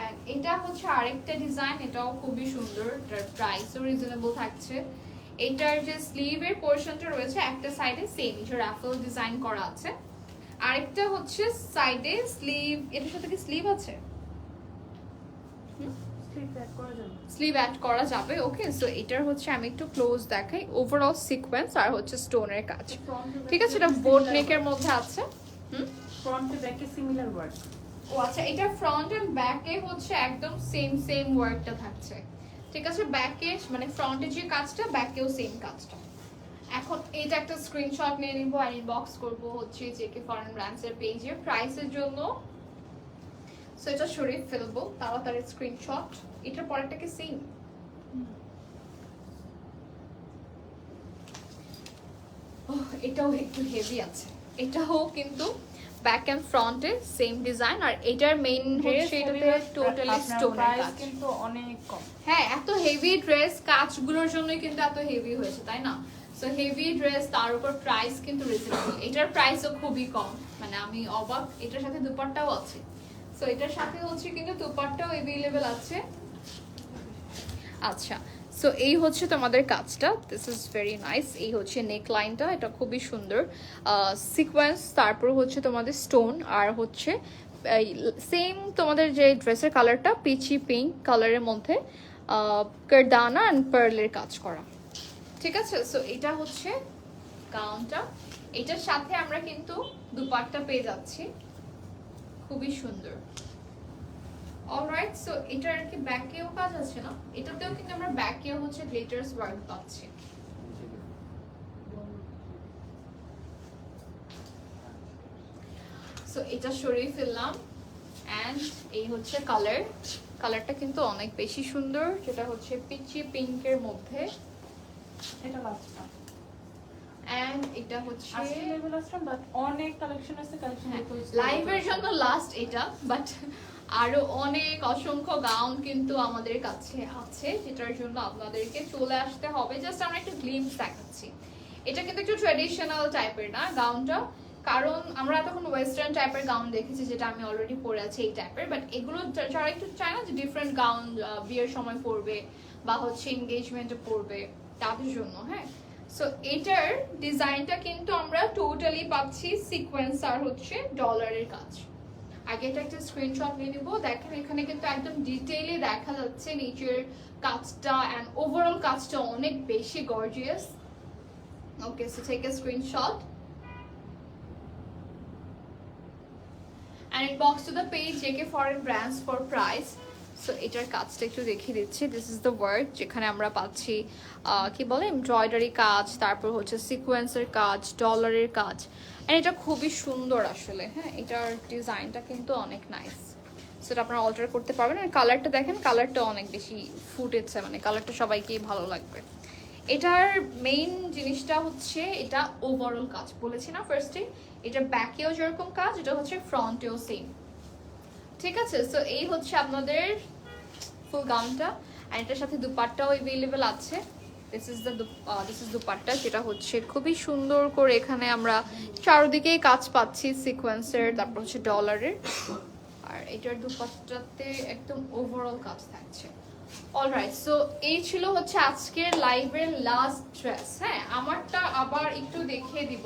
S1: এন্ড এটা হচ্ছে আরেকটা ডিজাইন, এটাও খুবই সুন্দর, এটার প্রাইসও রিজনেবল থাকছে। এটার যে স্লিভের পোরশনটা রয়েছে একটা সাইডে সেম যে রাফেল ডিজাইন করা আছে, আরেকটা হচ্ছে সাইডে স্লিভ, এটার সাথে কি স্লিভ আছে? স্লিভ অ্যাড করা যাবে, ওকে। সো এটার হচ্ছে আমি একটু ক্লোজ দেখাই, ওভারঅল সিকোয়েন্স আর হচ্ছে স্টোনের কাজ, ঠিক আছে? এটা বোট নেকের মধ্যে আছে,
S2: ফ্রন্ট টু ব্যাকে সিমিলার ওয়ার্ক।
S1: ও আচ্ছা, এটা ফ্রন্ট এন্ড ব্যাকে হচ্ছে একদম সেম ওয়ার্কটা থাকছে, ঠিক আছে? ব্যাকে মানে ফ্রন্টে যে কাজটা, ব্যাকেও সেম কাজটা। এখন এটা একটা স্ক্রিনশট নিয়ে নিব আর ইনবক্স করব হচ্ছে জেকে ফরেন ব্র্যান্ডস এর পেজে প্রাইসের জন্য। সো এটা সরিয়ে ফেলবো তাড়াতাড়ি স্ক্রিনশট। এটার পরেরটা কি সেম? এটাও একটু হেভি আছে, এটাও কিন্তু ব্যাক এন্ড ফ্রন্টে সেম ডিজাইন। আর এটার মেইন হচ্ছে এটাতে টোটালি স্টোনের
S2: প্রাইস
S1: কাজ।
S2: কিন্তু অনেক কম।
S1: হ্যাঁ, এত হেভি ড্রেস কাজগুলোর জন্যই কিন্তু এত হেভি হয়েছে, তাই না? সো হেভি ড্রেস, তার উপর প্রাইস কিন্তু রিজনেবল। এটার প্রাইসও খুবই কম, মানে আমি অবাক। এটার সাথে দুপাট্টাও আছে, সো এটার সাথে হচ্ছে কিন্তু দুপাট্টাও अवेलेबल আছে। আচ্ছা, সো এই হচ্ছে তোমাদের কাজটা, দিস ইজ ভেরি নাইস। এই হচ্ছে নেক লাইনটা, এটা খুবই সুন্দর সিকোয়েন্স, তারপর হচ্ছে তোমাদের স্টোন, আর হচ্ছে সেম তোমাদের যে ড্রেসের কালারটা পিচি পিঙ্ক কালারের মধ্যে কারদানা অ্যান্ড পার্লের কাজ করা। ঠিক আছে, সো এটা হচ্ছে গাউনটা। এটার সাথে আমরা কিন্তু দুপাট্টা পেয়ে যাচ্ছি, খুবই সুন্দর। অলরাইট, সো এটার কি ব্যাকেও কাজ আছে না? এটাতেও কিন্তু আমরা ব্যাকেও হচ্ছে গ্লিটারস ওয়ার্ক পাচ্ছি। সো এটা সরিয়ে ফেললাম, অ্যান্ড এই হচ্ছে কালারটা কিন্তু অনেক বেশি সুন্দর, যেটা হচ্ছে পিচি পিঙ্কের মধ্যে।
S2: এটা লাস্টটা,
S1: এন্ড এটা হচ্ছে
S2: আজকে লেভেল আসছে, বাট অনেক কালেকশন আছে, কালেকশন
S1: লাইভের জন্য লাস্ট এটা, বাট আরো অনেক অসংখ্য গাউন কিন্তু আমাদের কাছে আছে, যেটার জন্য আপনাদেরকে চলে আসতে হবে। জাস্ট আমরা একটু গ্লিম্পস দেখাচ্ছি। এটা কিন্তু একটু ট্রেডিশনাল টাইপের না গাউনটা, কারণ আমরা তখন ওয়েস্টার্ন টাইপের গাউন দেখেছি, যেটা আমি অলরেডি পরে আছি এই টাইপের। বাট এগুলো যারা একটু চায় না যে ডিফারেন্ট গাউন বিয়ের সময় পরবে বা হচ্ছে এনগেজমেন্টে পরবে, তাদের জন্য। হ্যাঁ, সো এটার ডিজাইনটা কিন্তু আমরা টোটালি পাচ্ছি সিকোয়েন্স আর হচ্ছে ডলারের কাজ। আগে এটা একটা স্ক্রিনশট নিয়ে নিব। দেখেন এখানে কিন্তু একদম ডিটেইলে দেখা যাচ্ছে নিচের কাজটা, এন্ড ওভারঅল কাজটা অনেক বেশি gorgeous. Okay, so take a screenshot and inbox to the page JK Foreign Brands for price. So এটার কাজটা একটু দেখিয়ে দিচ্ছি। দিস ইজ দ্য ওয়ার্ক, যেখানে আমরা পাচ্ছি কি বলে এমব্রয়ডারি কাজ, তারপর হচ্ছে সিকোয়েন্সের কাজ, ডলারের কাজ। আর এটা খুবই সুন্দর আসলে। হ্যাঁ, এটার ডিজাইনটা কিন্তু অনেক নাইস, সেটা আপনারা অল্টার করতে পারবেন। আর কালারটা দেখেন, কালারটা অনেক বেশি ফুটেছে, মানে কালারটা সবাইকেই ভালো লাগবে। এটার মেইন জিনিসটা হচ্ছে এটা ওভারঅল কাজ, বলেছি না ফার্স্টে, এটা ব্যাকেও যেরকম কাজ, এটা হচ্ছে ফ্রন্টেও সেম। ঠিক আছে, সো এই হচ্ছে আপনাদের ফুল গাউনটা, আর এটার সাথে দুপাট্টাও अवेलेबल আছে। দিস ইজ দুপাট্টা, যেটা হচ্ছে খুবই সুন্দর করে এখানে আমরা চারদিকেই কাজ পাচ্ছি সিকোয়েন্সের, তারপর হচ্ছে ডলারের। আর এটার দুপাট্টাতে একদম ওভারঅল কাজ থাকছে। অলরাইট, সো এই ছিল হচ্ছে আজকের লাইভের লাস্ট ড্রেস। হ্যাঁ, আমারটা আবার একটু দেখিয়ে দিব।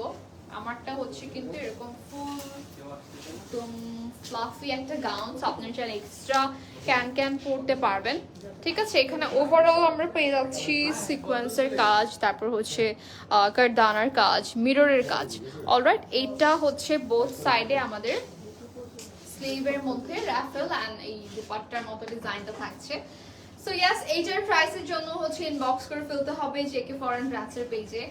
S1: আমারটা হচ্ছে কিন্তু এরকম ফুল একদম ফ্লাফি একটা গাউন, আপনার চাইলে এক্সট্রা ক্যান পরতে পারবেন। ঠিক আছে, এখানে ওভারঅল আমরা পেয়ে যাচ্ছি সিকোয়েন্সের কাজ, তারপর হচ্ছে কারদানার কাজ, মিররের কাজ। অলরাইট, এইটা হচ্ছে বোথ সাইডে আমাদের স্লিভের মধ্যে রাফেল অ্যান্ড এই দুপাট্টার মতো ডিজাইনটা থাকছে। সো ইয়েস, এইটার প্রাইসের জন্য হচ্ছে ইনবক্স করে ফেলতে হবে জেকে ফরেন ব্র্যান্ডসের পেজে।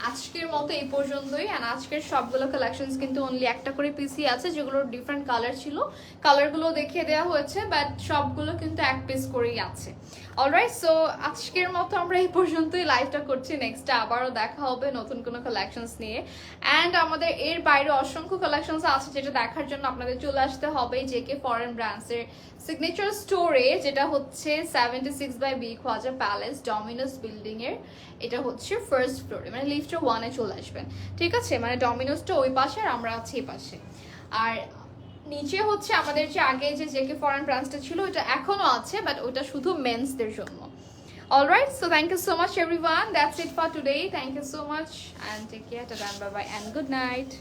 S1: আজকের মতো এই পর্যন্তই, অ্যান্ড আজকের সবগুলো কালেকশনস কিন্তু অনলি একটা করে পিসি আছে, যেগুলোর ডিফারেন্ট কালার ছিল। কালারগুলো দেখিয়ে দেওয়া হয়েছে, বাট সবগুলো কিন্তু এক পিস করেই আছে। অলরাইট, সো আজকের মতো আমরা এই পর্যন্তই লাইভটা করছি। নেক্সটে আবারও দেখা হবে নতুন কোনো কালেকশনস নিয়ে, অ্যান্ড আমাদের এর বাইরে অসংখ্য কালেকশনস আছে, যেটা দেখার জন্য আপনাদের চলে আসতে হবে জেকে ফরেন ব্র্যান্ডসের সিগনেচার স্টোরে, যেটা হচ্ছে 76 by B Khwaja palace Domino's building এর। এটা হচ্ছে ফার্স্ট ফ্লোরে, মানে লিফটে 1-এ চলে আসবেন। ঠিক আছে, মানে ডমিনোসটা ওই পাশে আর আমরা আছি এই পাশে। আর নিচে হচ্ছে আমাদের যে আগে যে জেকে ফরেন ব্রাঞ্চটা ছিল, ওটা এখনো আছে, বাট ওটা শুধু মেন্সদের জন্য। Alright, so thank you so much everyone, that's it for today. Thank you so much and take care, tata, bye bye and good night.